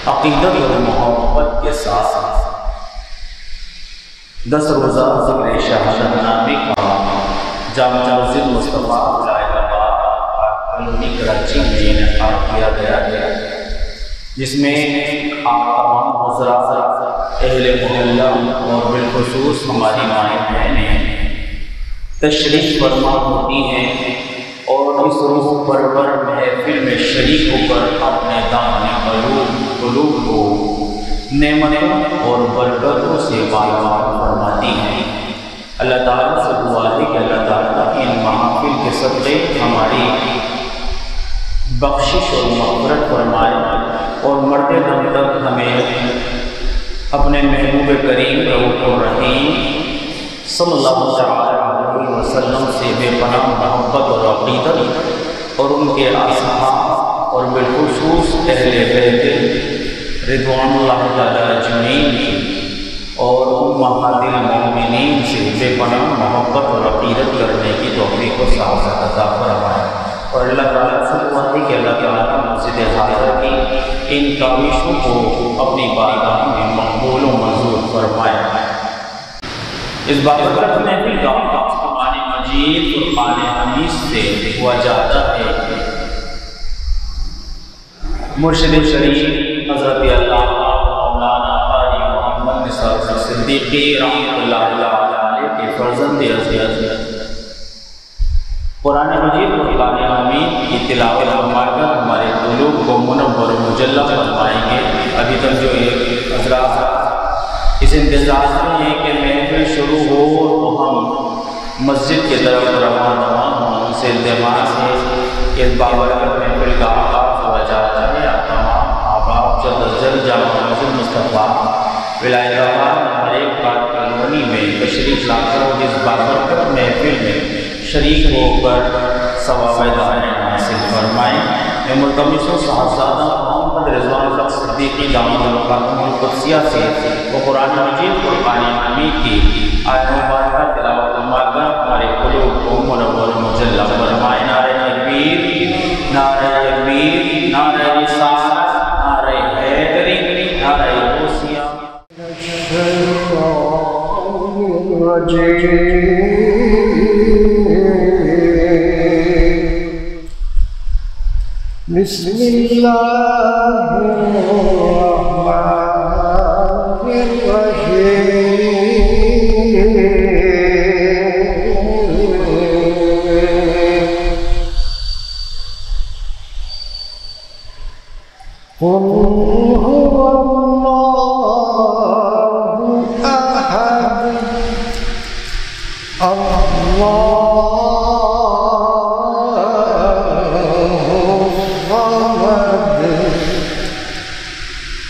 عقیدت اور محبت کے ساتھ 10 روزہ ذکر شہادت نامی کا جامع مسجد مصطفیٰ کالونی کراچی میں انعقاد کیا گیا ہے، جس میں آپ تمام حضرات اہل محلہ اور بالخصوص ہماری مائیں بہنیں تشریف فرما ہوتی ہیں اور اس روح پرور محفل میں شریک ہو کر اپنے دامن قلوب کو نعمتوں اور برکتوں سے بار فرماتی ہیں۔ اللہ تعالیٰ سے دعا ہے کہ اللہ تعالیٰ ان محافل کے صدقے ہماری بخشش اور مغفرت فرمائے اور مرتے دم تک ہمیں اپنے محبوب کریم رؤوف الرحیم صلی اللہ علیہ وسلم سے بے پناہ محبت اور عقیدت اور ان کے اصحاب اور بالخصوص اہل بیت رضوان اللہ تعالی اجمعین اور امہات المؤمنین سے بے پناہ محبت اور عقیدت کرنے کی توفیق و سعادت عطا فرمائے، اور اللہ تعالیٰ سے دعا ہے کہ اللہ تعالیٰ مسجد حاضر کی ان کاوشوں کو اپنی بارگاہ میں مقبول و منظور فرمائے۔ اس بابرکت محفل کا آغاز قرآن مجید فرقان حمید سے ہوا جاتا ہے۔ مرشد شریف حضرت اللہ مولانا قاری محمد نثار صدیقی رحمۃ اللہ علیہ کے فرزند عزیز قرآن مجید فرقان حمید کی تلاوت فرما کر ہمارے قلوب کو منور و مجلہ فرمائیں گے۔ ابھی تک جو ایک حضرات اس انتظار میں ہے کہ محفل شروع ہو تو ہم مسجد کی طرف روانہ ہوں، ان سے التماس ہے کہ اس بابرکت محفل کا آغاز ہوا جاتا ہے۔ آپ تمام احباب جلد از جلد جامع مسجد مصطفیٰ ولایت آباد نمبر 1 کالونی میں تشریف لا کر اس بابرکت محفل میں شریک ہو کر ثواب دعائیں حاصل فرمائیں۔ میں ملتمس ہوں صاحبزادہ محمد رضوان اللہ صدیقی دامت القدس القدسیہ سے وہ قرآن مجید فرقان حمید کی آیت مبارکہ تلاوت فرما کر ہمارے قلوب کو منور و مجلہ فرمائیں۔ نعرہ تکبیر، نعرہ تکبیر، نعرہ رسالت، نعرہ حیدری، نعرہ غوثیہ۔ بسم اللہ الرحمن الرحیم قل هو اللہ احد اللہ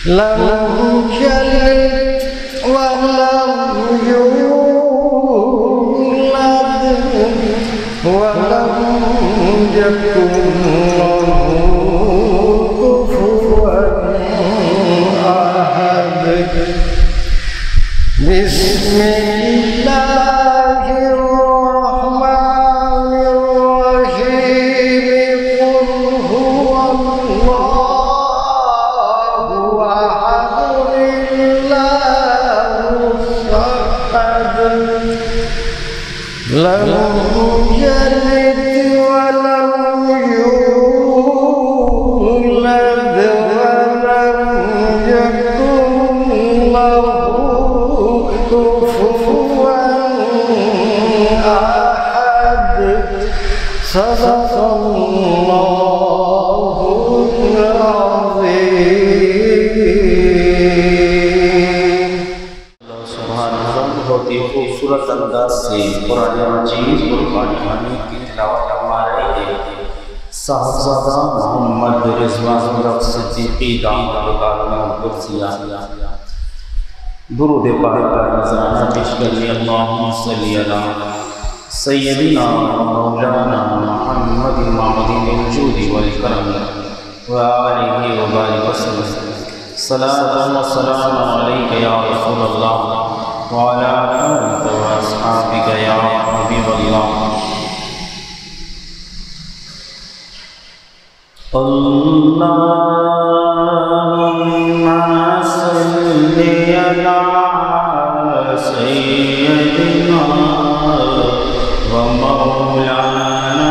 لم يلد ولم يولد ولم يكن له كفوا أحد بسم الله الرحمن الرحيم قل هو الله لم يلد ولم يولد ولم يكن له كفوا أحد صدق الله العظيم۔ بہت ہی خوبصورت انداز سے قرآن مجید فرقان حمید کی تلاوت فرما رہے ہیں صاحبزادہ محمد رضوان اللہ صدیقی دامت القدسیہ۔ درود پاک کا نذرانہ پیش کریں۔ اللہم صلی علی سیدنا مولانا محمد معدن الجود والکرم وآلہ وبارک وسلم۔ صلاۃ و سلام علیک یا رسول اللہ وعلى آلك وأصحابك يا حبيب الله۔ اللهم صلی علی سیدنا و مولانا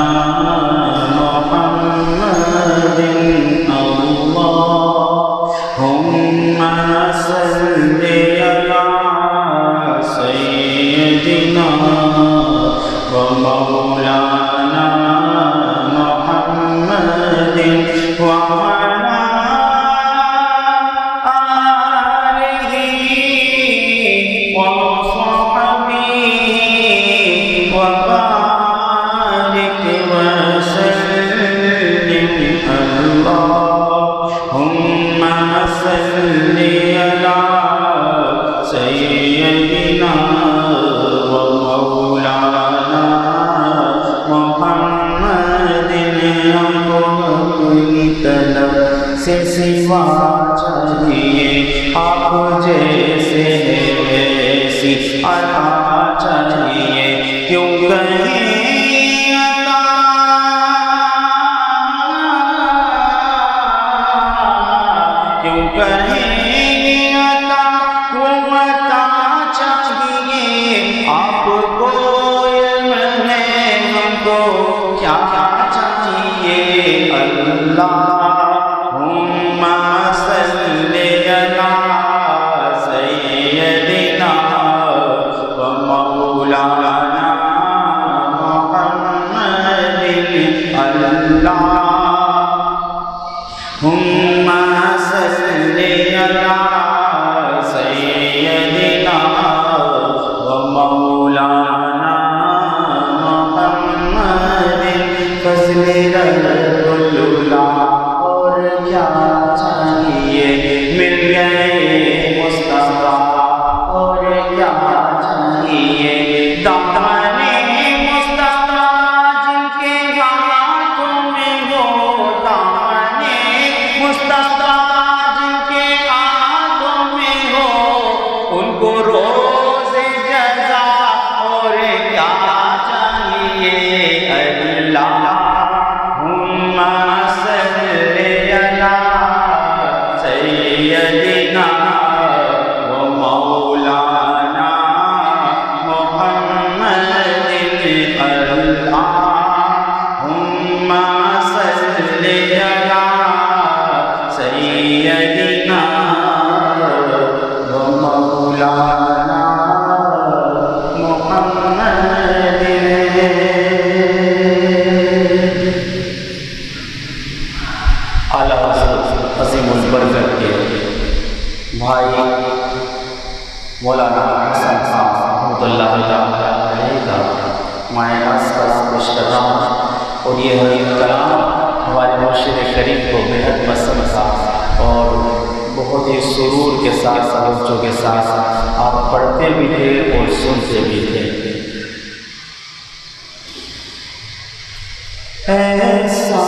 محمد اللہم صلی علی سیدنا و مولانا محمد وعلی آلہ وصحبہ وبارک وسلم اللہم صلی علی سیدنا و مولانا محمد ہم کو اپنی طلب سے سوا چاہیے آپ جیسے ویسی عطا چاہیے کیوں کہیں آپ کو علم ہے ہم کو کیا چاہیے اللہم صلی علی سیدنا و مولانا محمد اللہم صلی علی سیدنا مولانا محمد فضل رب اللہ اور کیا چاہیے مل گئے مصطفیٰ اور کیا چاہیے دامن مصطفیٰ جن کے ہاتھوں میں ہو دامن مصطفیٰ جن کے ہاتھوں میں ہو ان کو روز جزا اور کیا چاہیے اللہم صلی علی سیدنا و مولانا محمد اللہم صلی علی سیدنا و مولانا اعلیٰ عظیم البرکت کے بھائی مولانا حسن صاحب رحمۃ اللہ علیہ کا مائع ناز کا پیش کر رہا ہوں اور یہ کلام ہمارے مرشد کریم کو بےحد پسند تھا اور بہت ہی سرور کے ساتھ توجہ کے ساتھ آپ پڑھتے بھی تھے اور سنتے بھی تھے ایسا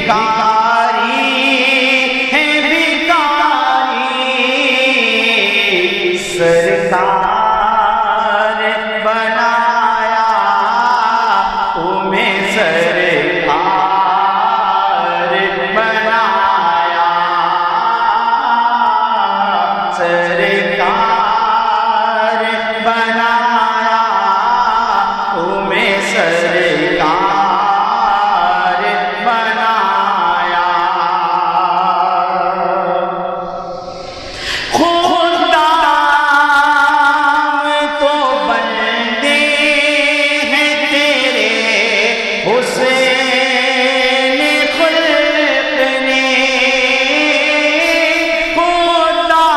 بھکاری ہے بھکاری سرکار بنایا تمہیں سرکار بنایا سرکار بنایا تمہیں سرکار بنایا خدا تو بندے ہیں تیرے حسین خلق نے خدا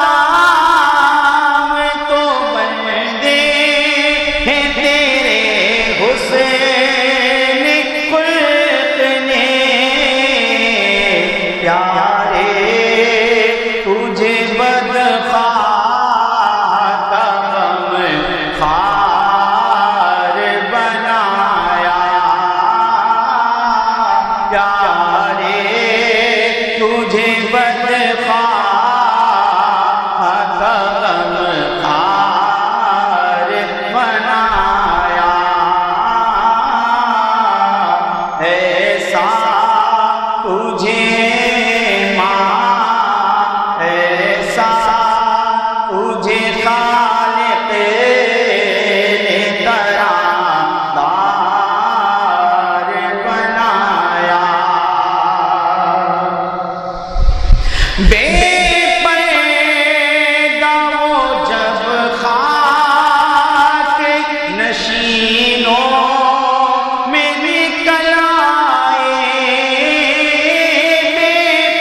تو بندے ہیں تیرے حسین خلق نے پیارے تجھے بدخواہ کا غم خوار بنایا پیارے تجھے بدخواہ کا غم خوار بنایا ایسا تجھے ایسا تجھے خالق نے ترادار بنایا بے پردہ وہ جب خاک نشینوں میں نکل آئے بے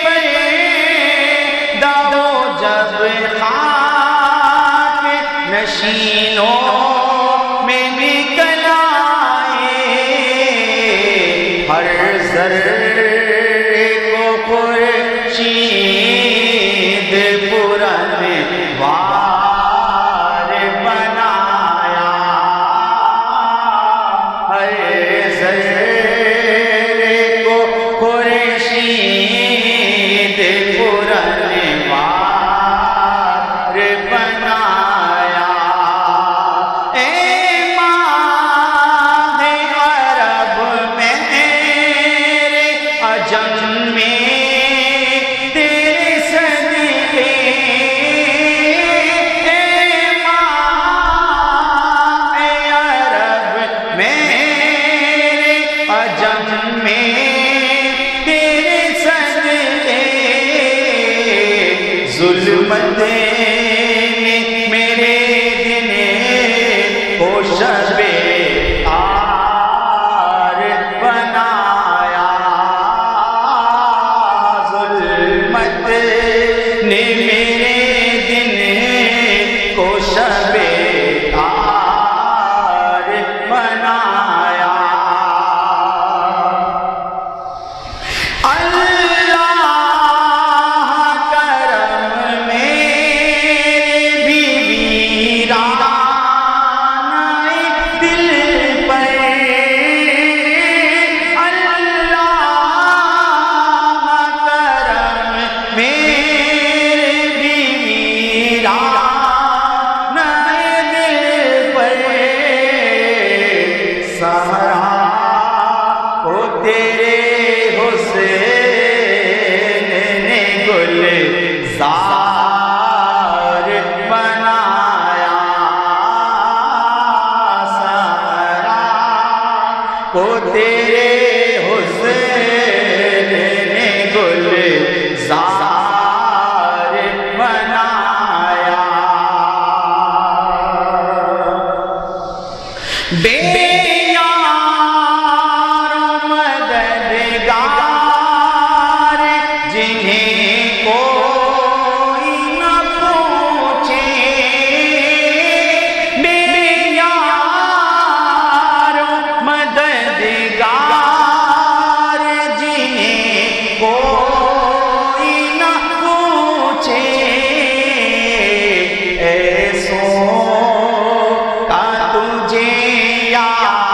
پردہ وہ جب خاک نشینوں میں نکل آئے ہر ذرے کو خورشید پرانوار بنایا ہر ذرے کو خورشید پرانوار بنایا اے ماہ عرب میرے عجم میں تیرے صدقے اے ماہ عرب میرے عجم میں تیرے صدقے ظلمت نے میرے دن کو شب آر بنایا ظلمت نے میرے دن کو شب آر بنایا اللہ کرم میرے بھی ویران دل پر اللہ کرم میرے بھی ویران دل پر سہرا کو تیرے حسین نے گلزار بنایا سہرا کو تیرے حسین نے گلزار بنایا بے یار و مددگار جنہیں کوئی نہ پوچھے بے یار و مددگار جنہیں کوئی نہ پوچھے ایسوں کا تجھے یاد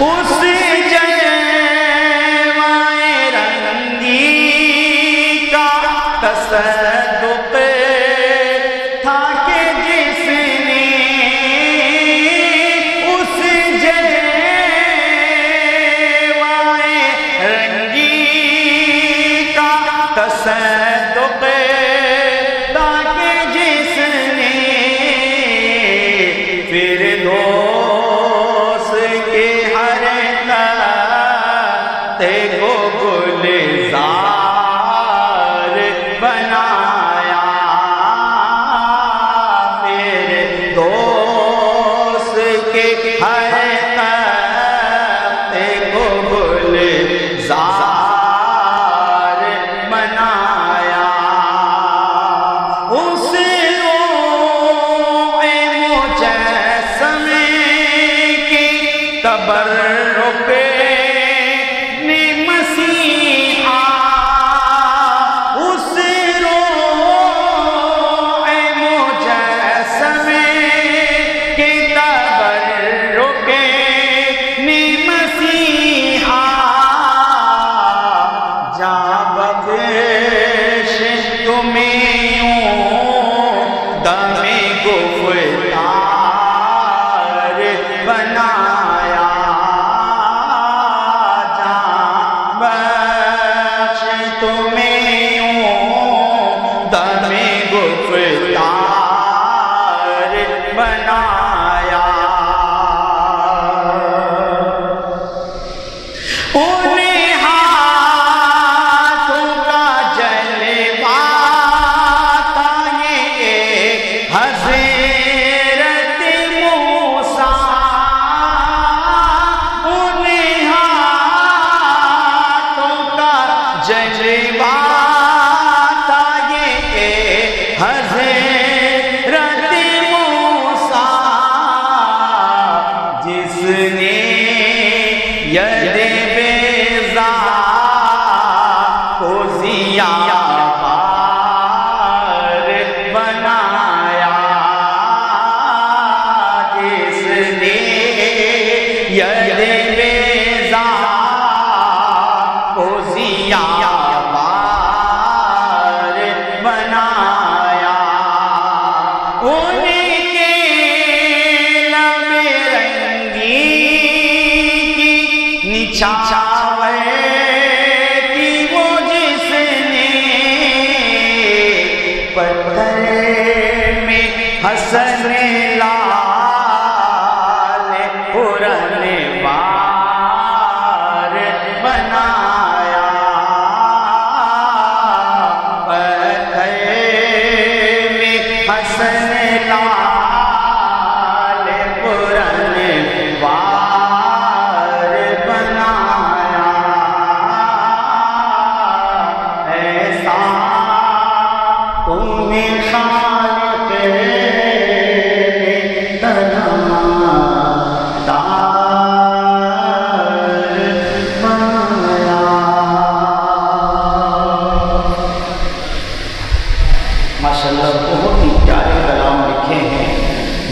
اس جلوائے رنگی کا تصدق تھا کہ جس نے اس جلوائے رنگی کا تصدق تھا کہ جس نے فردوس کے ہر خطے کو گلزار بنایا، فردوس کے ہر خطے کو گلزار بنایا۔ اس تبرک نے مسیحا، اس روح مجسمے کے تبرک نے مسیحا، جاں بخش تمہیں یوں دم گفتار بنایا، گفتار بنایا۔ انہیں ہاتھوں کا جلوہ تھا یہ حضرت موسیٰ، انہیں ہاتھوں کا جلوہ حضرت موسیٰ، جس نے ید بیضا کو ضیاء بار بنایا، جس نے ید بیضا کو ضیاء بار بنایا، ان کے لب رنگی کی نچھاور کی وہ جس نے پتھر میں حسن لال پرن بار بنایا، حسن لال پرن بار بنایا، ایسا تمہیں خالق ماشاءاللہ بہت ہی پیارے کلام لکھے ہیں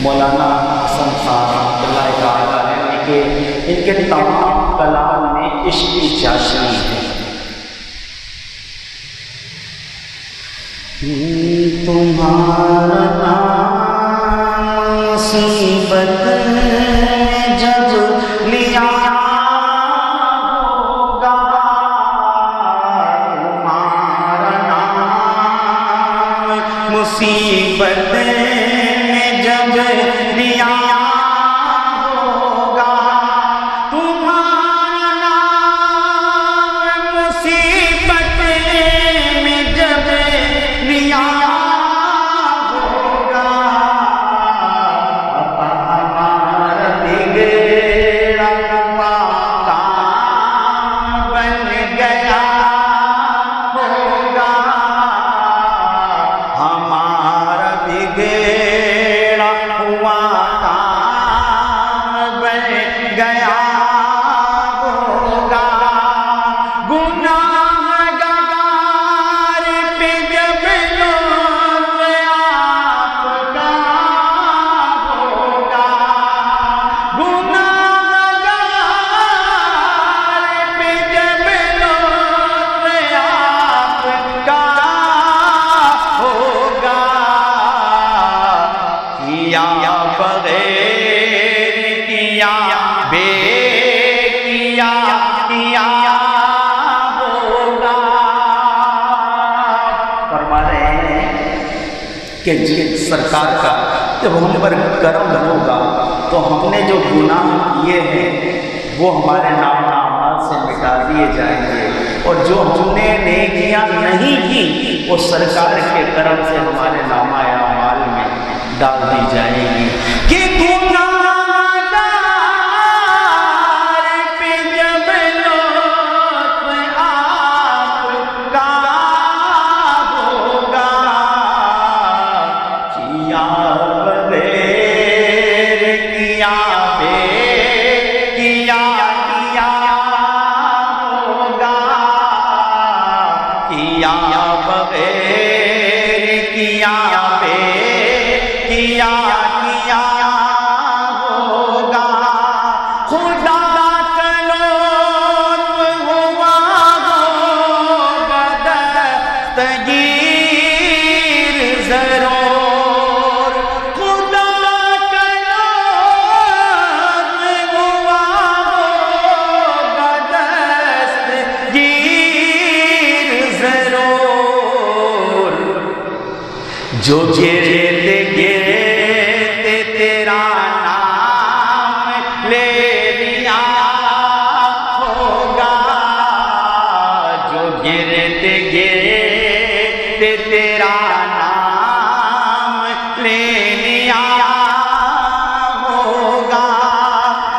مولانا حسن صاحب رحمۃ اللہ تعالیٰ نے، کہ ان کے تمام کلام میں عشق کی چاشنی ہے۔ تمہارا نام مصیبت جب لیا ہوگا، تمہارا نام مصیبت میں جب لیا ہوگا، تمہارا نام مصیبت میں جب لیا ہوگا، کیا بغیر کیا بے کیا ہوگا. فرما رہے ہیں کہ سرکار کا جب ہم پر کرم ہوگا تو ہم نے جو گناہ کیے ہیں وہ ہمارے نام اعمال سے مٹا دیے جائیں گے، اور جو ہم نے نیکیاں نہیں کی وہ سرکار کے کرم سے ہمارے نامہ اعمال میں ڈال دی جائیں گی. کہ گناہگار پہ جب لطف آپ کا ہوگا، کیا بغیر کیا بے کیا ہوگا، کیا بغیر کیا بے کیا ہوگا. خدا کا لطف ہوا ہوگا دستگیر ضرور. خدا کا لطف ہوا ہوگا دستگیر ضرور. جو گرتے گرتے تیرا نام لے لیا ہوگا، جو گرتے گرتے تیرا نام لے لیا ہوگا.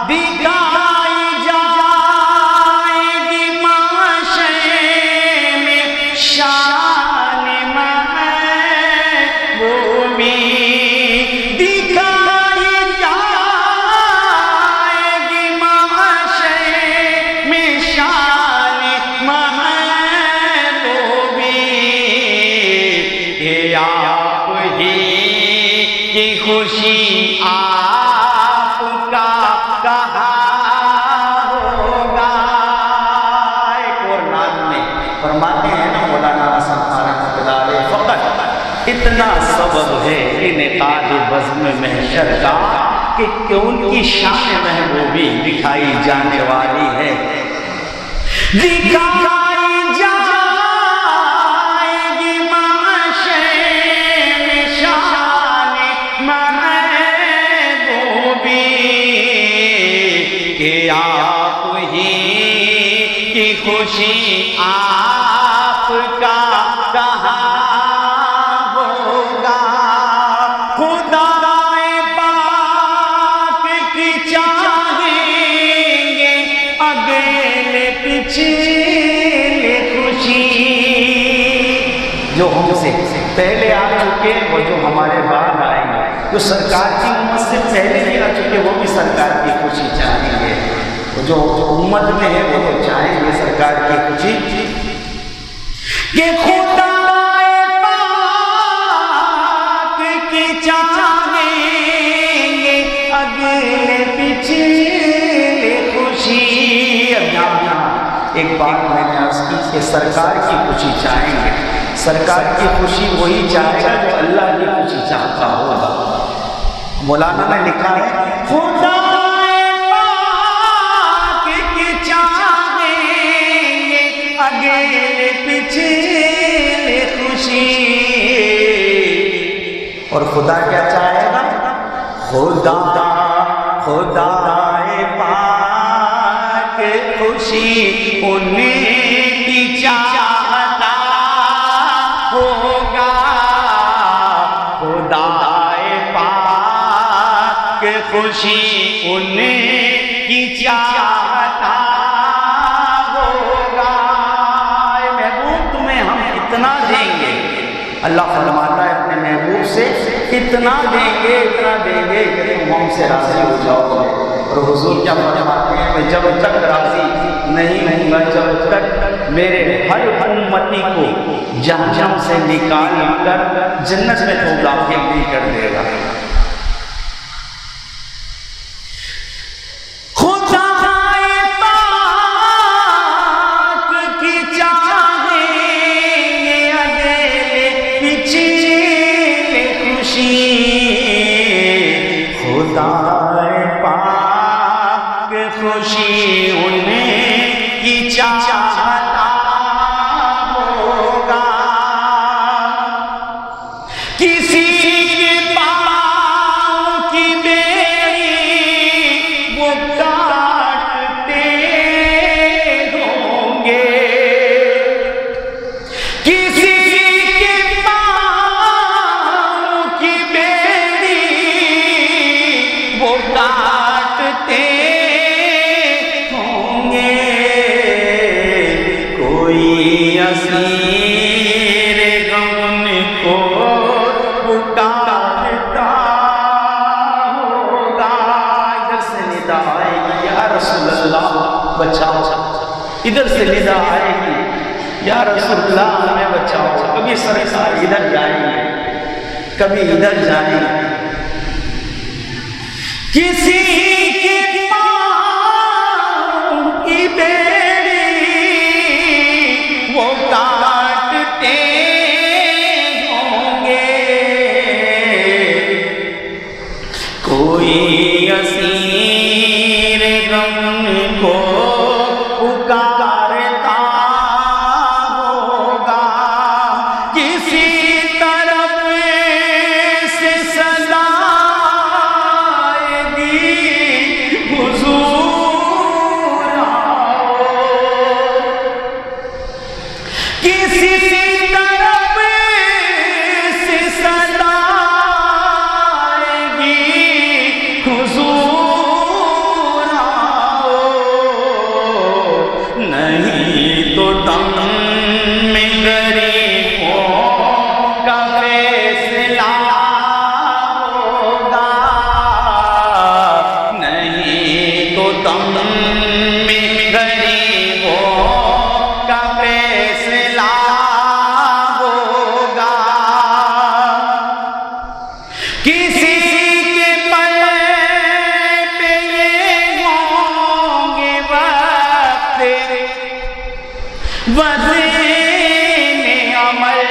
دکھائی جائے گی معاشر میں شان محبوبی، دکھائی جائے گی معاشر میں شان محبوبی. کہ آپ ہی کی خوشی آپ کا کہا ہوگا. ایک اور نعت میں فرماتے ہیں نا مولانا حسن خان رحمۃ اللہ علیہ، فقط اتنا سبب ہے انعقاد بزم محشر کا کہ ان کی شان محبوبی دکھائی جانے والی ہے. دکھائی جائے گی معاشر میں شان محبوبی. کہ آپ ہی کی خوشی آپ کا کہا ہوگا. خدا پاک کی چاہیں گے اگلے پچھلے خوشی. جو ہم سے پہلے آ چکے وہ جو ہمارے بعد آئیں گے، جو سرکار کی امت سے پہلے نہیں آ چکے وہ بھی سرکار کی خوشی چاہیں گے. جو امت میں ہے وہ تو چاہیں گے سرکار کی خوشی. کہ خدا پاک کی چاہیں گے اگلے پچھلے خوشی. اب یہاں ایک بات میں نے عرض کی کہ سرکار کی خوشی چاہیں گے. سرکار کی خوشی وہی چاہے گا جو اللہ کی خوشی چاہتا ہوگا. مولانا نے لکھا ہے خدا پاک کی چاہیں گے اگلے پچھلے خوشی. اور خدا کیا چاہے گا؟ خدا پاک خوشی ان کی چاہتا ہوگا. خدا پاک خوشی ان کی چاہتا ہوگا. محبوب تمہیں ہم اتنا دیں گے، اللہ فرماتا ہے اپنے محبوب سے اتنا دیں گے کہ تم ہم سے راضی ہو جاؤ گے. اور حضور کیا فرماتے ہیں میں جب تک راضی نہیں ہوں گا جب تک میرے ہر امتی کو جہنم سے نکال کر جنت میں تو داخل نہیں کر دے گا. خدا پاک کی چاہیں گے اگلے پچھلے خوشی. خدا پاک خوشی انہیں کی چاہتا ہوگا، کسی کے پاؤں کی بیڑی وہ کاٹتے ہوں گے، کسی کے پاؤں کی بیڑی وہ کاٹتے ہوں گے، کوئی اسیر غم کو پکارتا ہوگا، ادھر سے ندا آئے گی یا رسول اللہ بچاؤ، ادھر سے ندا آئے گی یا رسول اللہ ہمیں بچاؤ، کبھی سرکار ادھر جائیں گے کبھی ادھر جائیں گے، کسی کے پاؤں کی بیڑی وہ کاٹتے ہوں گے، کوئی اسیر غم کو پکارتا ہوگا، کسی طرف سے صدا آئے گی حضور آؤ، کسی طرف سے صدا آئے گی حضور آؤ، نہیں تو دم میں غریبوں کا فیصلہ ہوگا، نہیں تو دم میں غریبوں کا فیصلہ ہوگا، کسی کے پلے پہ یہ ہوں گے وقت وزن عمل،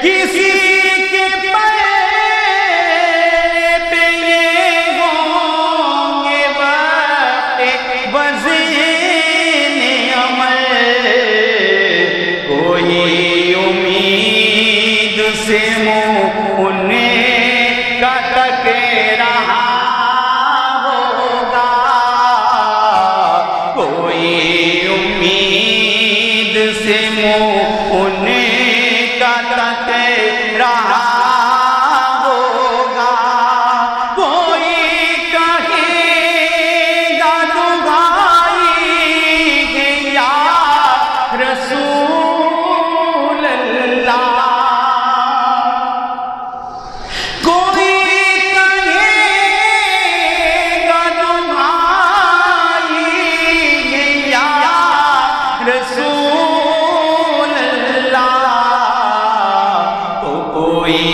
کسی کے پلے پہ یہ ہوں گے وقت وزن عمل، کوئی امید سے منہ انہیں کٹک رہا ہوگا، کوئی امید سے منہ انہیں کٹک رہا ہوگا، کوئی کہے گا دعائی ہے یا رسول اللہ، کوئی کہے گا دعائی ہے یا رسول اللہ، تو کوئی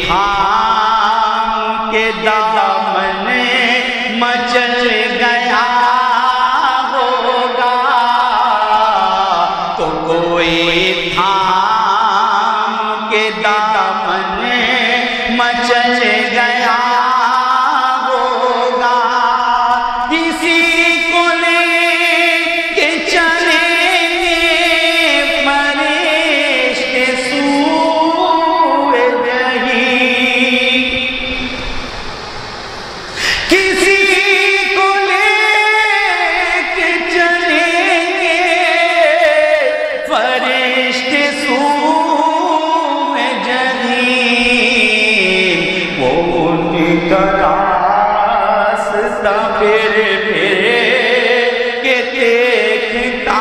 تھام کے دامن مچل گیا ہوگا، تو کوئی تھام کے دامن مچل گیا ہوگا، کسی کو لے کے چلیں گے فرشتے سوئے جحیم، کسی کو لے کے چلیں گے فرشتے سوئے جحیم، وہ ان کا راستہ پھر کے دیکھتا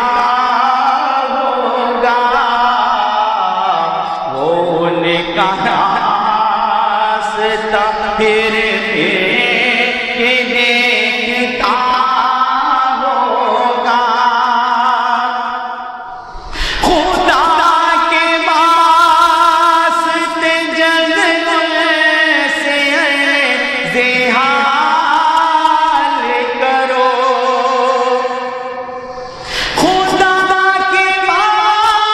ہوگا، وہ ان کا راستہ پھر کے دیکھتا ہوگا، خدا کے واسطے جنگل سے زحال کرو، خدا کے واسطے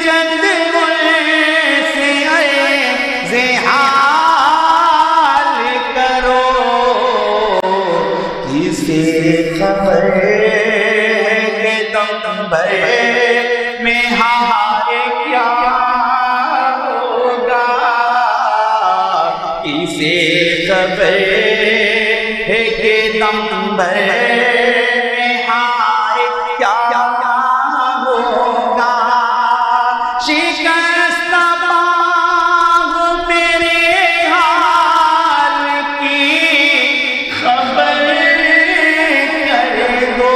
جنگل سے زحال سے خبر ہے کہ نمبر میں ہائے کیا ہوگا شکست باغ میرے حال کی خبر کر دو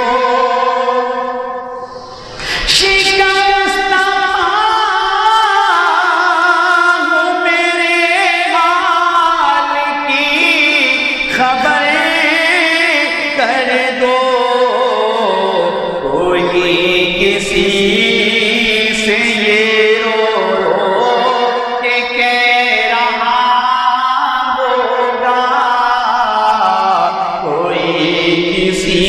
شکست باغ میرے حال کی خبر کر دو کوئی کسی سے یہ رو کہ کہہ رہا ہوگا کوئی کسی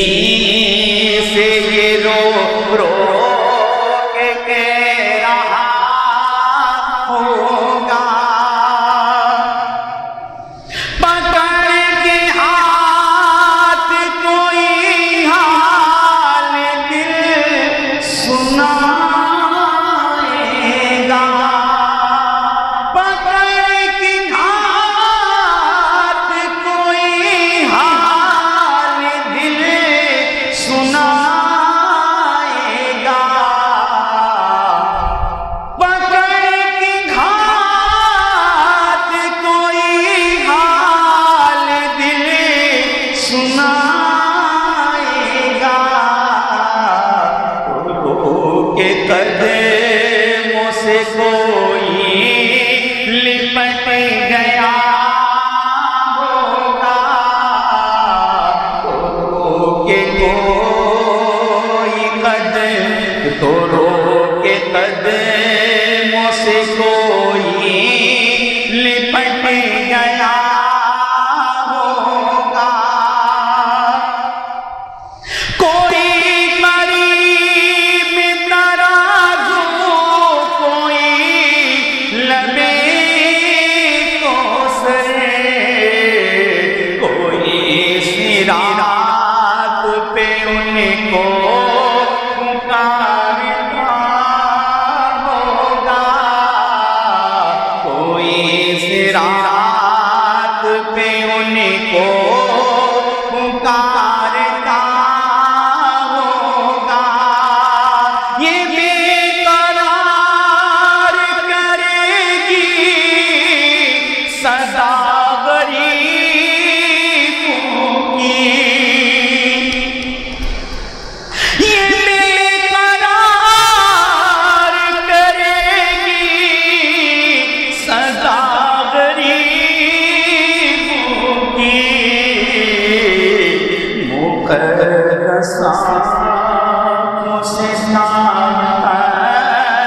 سے یہ رو کہ کہہ رہا ہوگا پکڑ کے ہاتھ کوئی حال دل سنائے گا پکڑ کے ہاتھ کوئی حال دل سنائے گا پکڑ کے ہاتھ کوئی حال دل سنائے گا کے قدموں سے کوئی لپٹ گیا ہوگا کے کوئی قدم تو رو کے قدموں سے کوئی لپٹ گیا ہوگا کوئی قریب ترازو کوئی لبے کوثر کوئی صراط پہ ان کو پکارتا ہوگا کوئی صراط پہ ان کو پکارتا ہوگا یہ بے قرار کرے گی صدا غریبوں کی یہ بے قرار کرے گی صدا غریبوں کی مقدس آنکھوں سے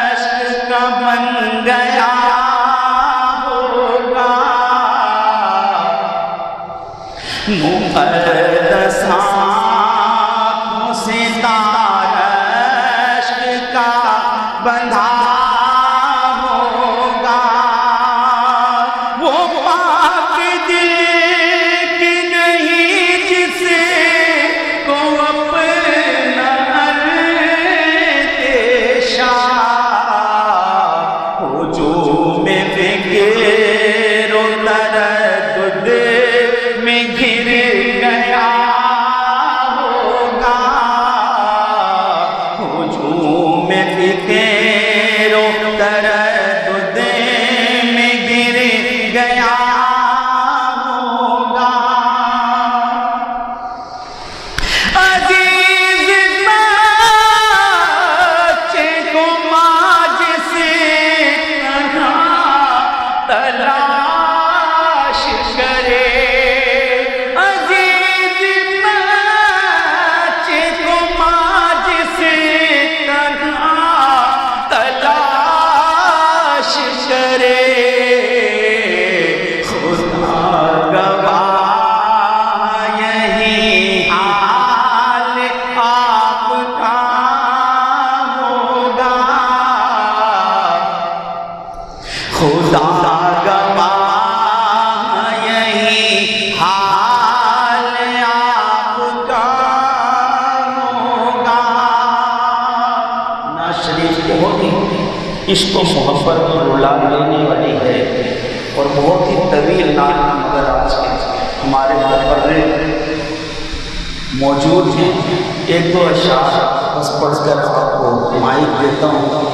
عشق کا بن گیا ہوگا مقدس آنکھوں سے عشق کا بندھا ہوگا وہ پاک دل کی نہیں جس کو اپنا اندیشہ ہجوم فکر و تردد میں گر گیا ہوگا ہجوم فکر و تردد میں گر گیا ہوگا عزیز بچے کو ماں سے تلاش کرے عزیز بچے کو ماں سے تلاش کرے خدا گواہ یہی حال آپ کا ہوگا خدا گواہ یہی حال آپ کا ہوگا نعت شریف بہت ہی عشق و محبت میں رلا لینے والی ہے اور بہت ہی طویل کھلنا مگر آج کے ہمارے مقرر موجود ہیں. ایک دو اشعار بس پڑھ کر آپ کو مائک دیتا ہوں.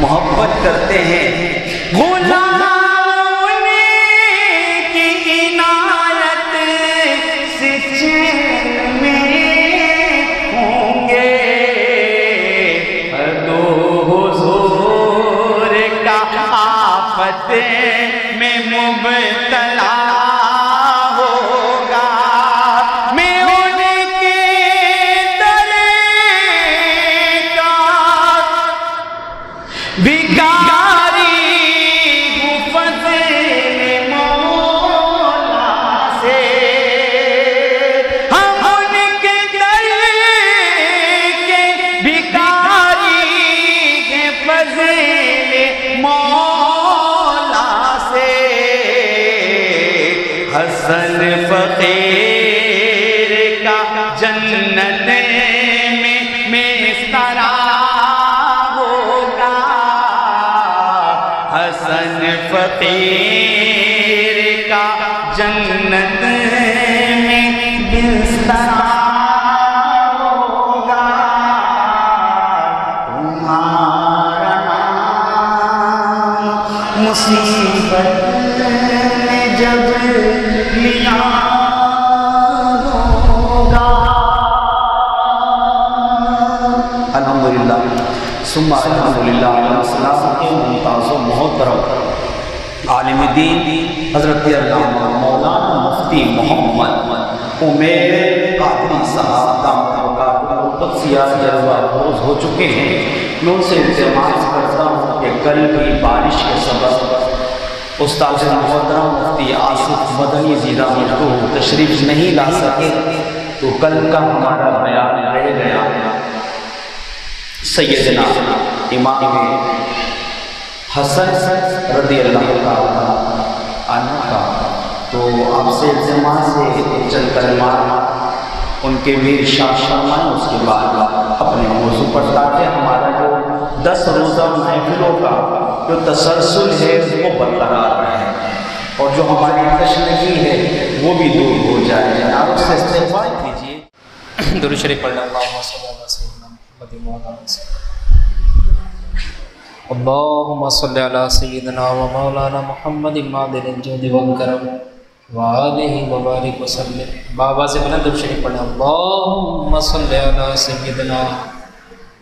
محبت کرتے ہیں غلام کی عنایت سے چین میں ہوں گے. دو حضور کا آفت میں مبتلا ہوگا. میں ان کے در کا بیکاری ہوں فضل مولا سے. ہم ان کے در کے بیکاری ہیں فضل مولا سے. حسن فقیر کا جنت میں مسترا ہوگا. حسن فقیر کا جنت میں مسترا ہوگا. تمہارا نام مصیبت میں جب لیا ہوگا. الحمدللہ ثم الحمدللہ السلام کے ممتاز و محترم عالم دین حضرت علامہ مولانا مفتی محمد عمیر قادری صاحب دامت برکاتہ القدسیہ جلوہ افروز ہو چکے ہیں. میں ان سے التماس کرتا ہوں کہ کل کی بارش کے سبب استاد محترم مفتی آصف مدنی زیدہ مجدو تشریف نہیں لا سکے تو کل کا ہمارا بیان رہ گیا سیدنا امام حسن رضی اللہ تعالیٰ عنہ کا. تو آپ سے التماس سے چند کلمات ان کے بھی ارشاد فرمائیں. اس کے بعد اپنے موضوع پر تاکہ ہمارا جو 10 روزہ محفلوں کا جو تسلسل ہے وہ برقرار رہے اور جو ہماری تشنگی ہے وہ بھی دور ہو جائے. جناب سے استغفار کیجیے. درود شریف پڑھ لیں. اللہم صلی اللہ علیہ وسلم. اللهم صل على سيدنا ومولانا محمد معدن الجود والكرم وآلہ وبارک وسلم. بابا سے بلند درود شریف پڑھیں. اللهم صل على سيدنا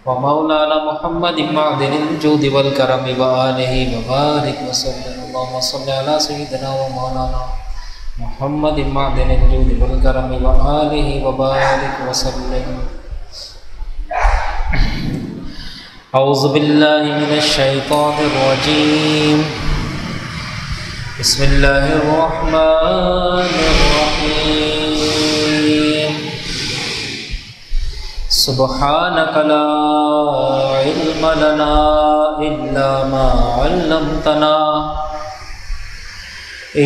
ومولانا محمد معدن الجود والكرم وآلہ وبارک وسلم. اللهم صل على سيدنا ومولانا محمد معدن الجود والكرم وآلہ وبارک وسلم. اعوذ باللہ من الشیطان الرجیم. بسم اللہ الرحمن الرحیم. سبحانک لا علم لنا الا ما علمتنا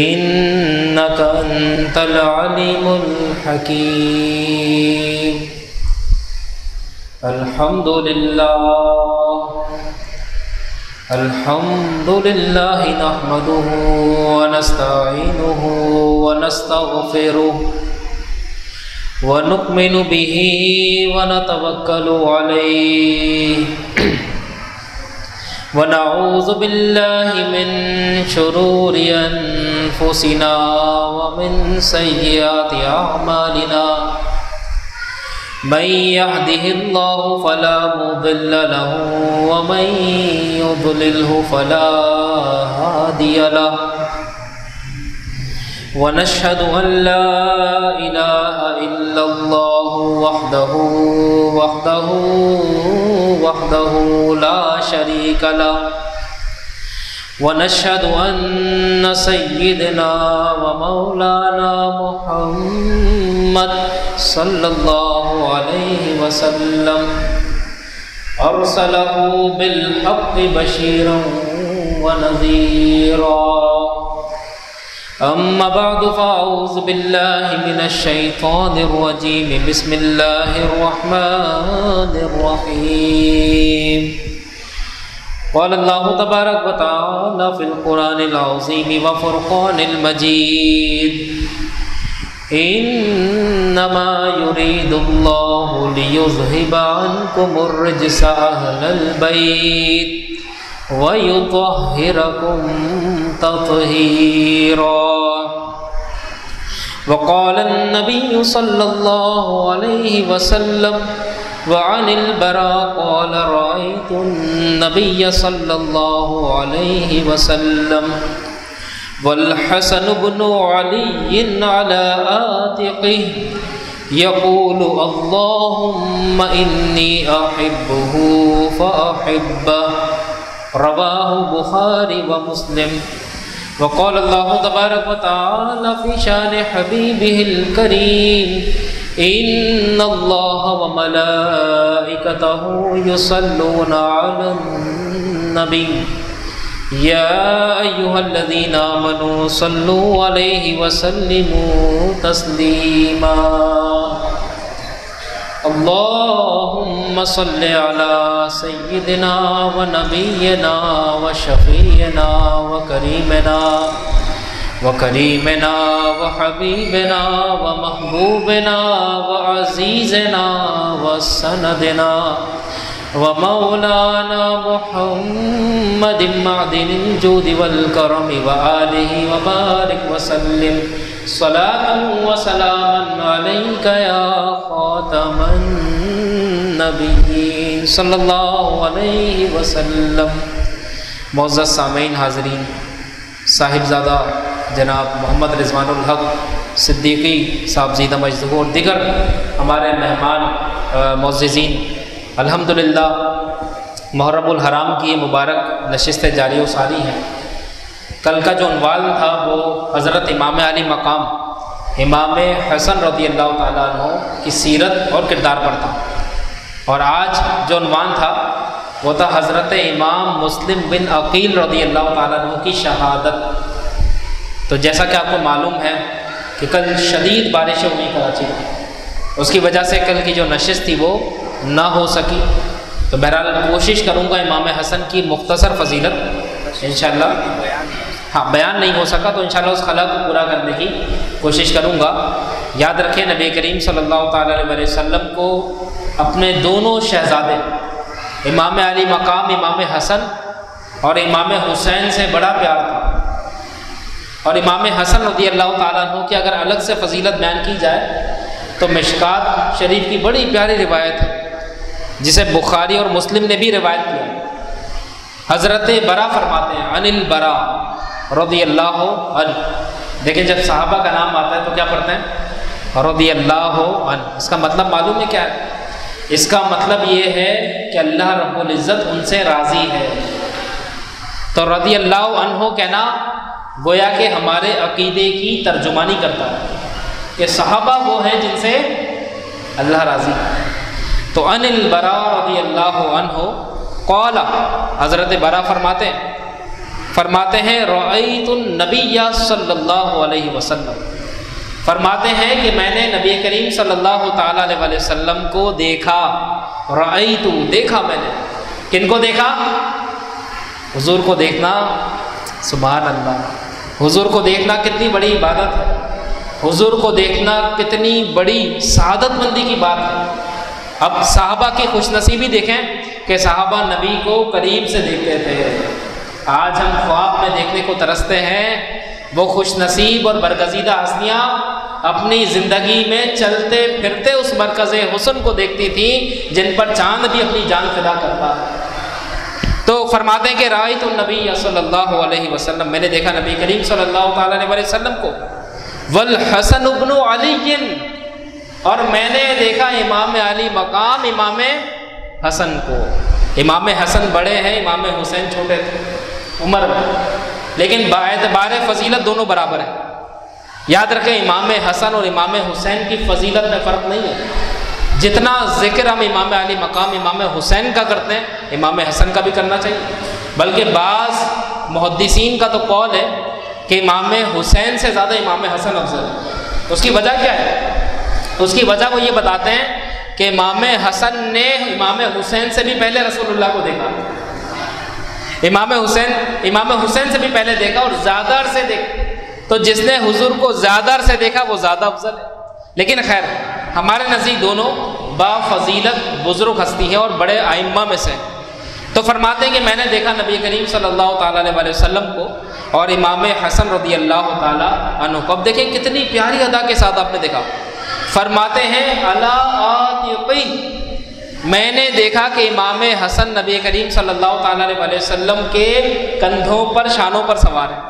انک انت العلیم الحکیم. الحمد للہ نحمده ونستعینه ونستغفره ونؤمن به ونتوکل علیہ ونعوذ باللہ من شرور انفسنا ومن سیئات اعمالنا. من يهده الله فلا مضل له ومن يضلله فلا هادي له. ونشهد أن لا إله إلا الله وحده لا شريك له. ونشهد أن سيدنا ومولانا محمد صلى الله عليه وسلم أرسله بالحق بشيرا ونذيرا. أما بعد فأعوذ بالله من الشيطان الرجيم. بسم الله الرحمن الرحيم. قال الله تبارك وتعالى في القرآن العظيم وفرقان المجيد. إنما يريد الله ليذهب عنكم الرجس أهل البيت ويطهركم تطهيرا. وقال النبي صلى الله عليه وسلم وعن البراء قال رأيت النبي صلى الله عليه وسلم والحسن بن علي على آتقه يقول اللهم إني أحبه فأحبه. رواه البخاري ومسلم. وقال الله تبارك وتعالى في شان حبيبه الكريم إن الله وملائكته يصلون على النبي يا أيها الذين آمنوا صلوا عليه وسلموا تسليما. اللهم صل على سيدنا ونبينا وشفيعنا وكريمنا وحبيبنا ومحبوبنا وعزيزنا وسندنا ومولانا محمد معدن الجود والكرم وآله وبارك وسلم. صلاة وسلاما عليك يا خاتم النبيين صلی اللہ علیہ وسلم. معزز سامعین حاضرین، صاحبزادہ جناب محمد رضوان الحق صدیقی صاحب زیدہ مجدہ اور دیگر ہمارے مہمان معززین، الحمدللہ محرم الحرام کی مبارک نشست جاری و ساری ہیں. کل کا جو عنوان تھا وہ حضرت امام علی مقام امام حسن رضی اللہ تعالیٰ عنہ کی سیرت اور کردار پر تھا، اور آج جو عنوان تھا وہ تھا حضرت امام مسلم بن عقیل رضی اللہ تعالیٰ عنہ کی شہادت. تو جیسا کہ آپ کو معلوم ہے کہ کل شدید بارشیں ہوئی کراچی میں، اس کی وجہ سے کل کی جو نشست تھی وہ نہ ہو سکی. تو بہرحال کوشش کروں گا امام حسن کی مختصر فضیلت انشاءاللہ، بیان نہیں ہو سکا تو انشاءاللہ اس خلا کو پورا کرنے کی کوشش کروں گا. یاد رکھیں نبی کریم صلی اللہ تعالیٰ علیہ وسلم کو اپنے دونوں شہزادے امام علی مقام امام حسن اور امام حسین سے بڑا پیار تھا. اور امام حسن رضی اللہ تعالیٰ عنہ کی اگر الگ سے فضیلت بیان کی جائے تو مشکات شریف کی بڑی پیاری روایت ہے جسے بخاری اور مسلم نے بھی روایت کیا. حضرت برا فرماتے ہیں عن البرا رضی اللہ عنہ. دیکھیں جب صحابہ کا نام آتا ہے تو کیا پڑھتے ہیں؟ رضی اللہ عنہ. اس کا مطلب معلوم ہے کیا ہے؟ اس کا مطلب یہ ہے کہ اللہ رب العزت ان سے راضی ہے. تو رضی اللہ عنہ کہنا گویا کہ ہمارے عقیدے کی ترجمانی کرتا ہے کہ صحابہ وہ ہیں جن سے اللہ راضی ہے. تو عن البرا رضی اللہ عنہ قال حضرت برا فرماتے ہیں رأیت النبی صلی اللہ علیہ وسلم. فرماتے ہیں کہ میں نے نبی کریم صلی اللہ تعالیٰ علیہ وسلم کو دیکھا. رأیت دیکھا میں نے. کن کو دیکھا؟ حضور کو دیکھنا. سبحان اللہ. حضور کو دیکھنا کتنی بڑی عبادت ہے. حضور کو دیکھنا کتنی بڑی سعادت مندی کی بات ہے. اب صحابہ کی خوش نصیبی دیکھیں کہ صحابہ نبی کو قریب سے دیکھتے تھے. آج ہم خواب میں دیکھنے کو ترستے ہیں. وہ خوش نصیب اور برگزیدہ ہستیاں اپنی زندگی میں چلتے پھرتے اس مرکز حسن کو دیکھتی تھیں جن پر چاند بھی اپنی جان فدا کرتا ہے. تو فرماتے ہیں کہ رأیت النبی صلی اللہ علیہ وسلم. میں نے دیکھا نبی کریم صلی اللہ تعالیٰ علیہ وسلم کو. والحسن ابن علی. اور میں نے دیکھا امام علی مقام امام حسن کو. امام حسن بڑے ہیں, امام حسین چھوٹے تھے عمر میں, لیکن باعتبار فضیلت دونوں برابر ہیں. یاد رکھیں امام حسن اور امام حسین کی فضیلت میں فرق نہیں ہے. جتنا ذکر ہم امام علی مقام امام حسین کا کرتے ہیں امام حسن کا بھی کرنا چاہیے. بلکہ بعض محدثین کا تو قول ہے کہ امام حسین سے زیادہ امام حسن افضل ہے. اس کی وجہ کیا ہے؟ اس کی وجہ وہ یہ بتاتے ہیں کہ امام حسن نے امام حسین سے بھی پہلے رسول اللہ کو دیکھا. امام حسین سے بھی پہلے دیکھا اور زیادہ عرصے دیکھا. تو جس نے حضور کو زیادہ عرصے دیکھا وہ زیادہ افضل ہے. لیکن خیر ہمارے نزدیک دونوں با فضیلت بزرگ ہستی ہیں اور بڑے ائمہ میں سے. تو فرماتے ہیں کہ میں نے دیکھا نبی کریم صلی اللہ تعالیٰ علیہ وسلم کو اور امام حسن رضی اللہ تعالیٰ عنہ کو. اب دیکھیں کتنی پیاری ادا کے ساتھ آپ نے دیکھا. فرماتے ہیں الا آتقی. میں نے دیکھا کہ امام حسن نبی کریم صلی اللہ تعالیٰ علیہ وسلم کے کندھوں پر شانوں پر سوار ہے.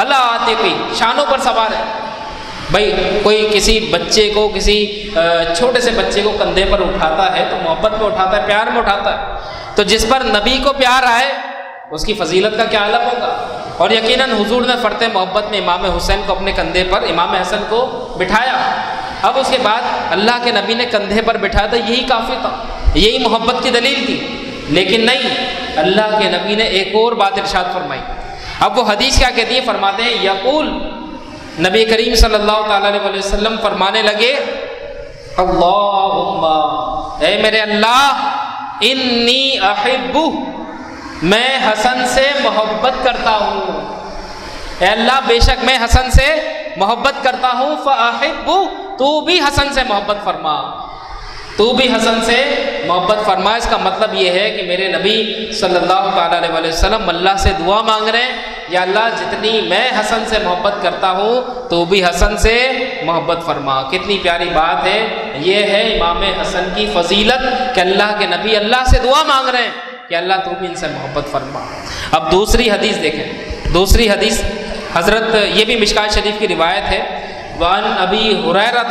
الا آتقی شانوں پر سوار ہے. بھائی کوئی کسی بچے کو کسی چھوٹے سے بچے کو کندھے پر اٹھاتا ہے تو محبت میں اٹھاتا ہے, پیار میں اٹھاتا ہے. تو جس پر نبی کو پیار آئے اس کی فضیلت کا کیا عالم ہوگا. اور یقیناً حضور نے فرتے محبت میں امام حسین کو اپنے کندھے پر, امام حسن کو بٹھایا. اب اس کے بعد اللہ کے نبی نے کندھے پر بٹھایا تھا, یہی کافی تھا, یہی محبت کی دلیل تھی. لیکن نہیں, اللہ کے نبی نے ایک اور بات ارشاد فرمائی. اب وہ حدیث کیا کہتی ہے؟ فرماتے ہیں یقول, نبی کریم صلی اللہ تعالیٰ علیہ وسلم فرمانے لگے اللہم, اے میرے اللہ, انی احبہ, میں حسن سے محبت کرتا ہوں. اے اللہ بے شک میں حسن سے محبت کرتا ہوں. فاحبہ, تو بھی حسن سے محبت فرما, تو بھی حسن سے محبت فرما. اس کا مطلب یہ ہے کہ میرے نبی صلی اللہ تعالیٰ علیہ وسلم اللہ سے دعا مانگ رہے ہیں, یا اللہ جتنی میں حسن سے محبت کرتا ہوں تو بھی حسن سے محبت فرما. کتنی پیاری بات ہے. یہ ہے امام حسن کی فضیلت کہ اللہ کے نبی اللہ سے دعا مانگ رہے ہیں کہ اللہ تو بھی ان سے محبت فرما. اب دوسری حدیث دیکھیں. دوسری حدیث حضرت, یہ بھی مشکات شریف کی روایت ہے. وعن ابی ہریرہ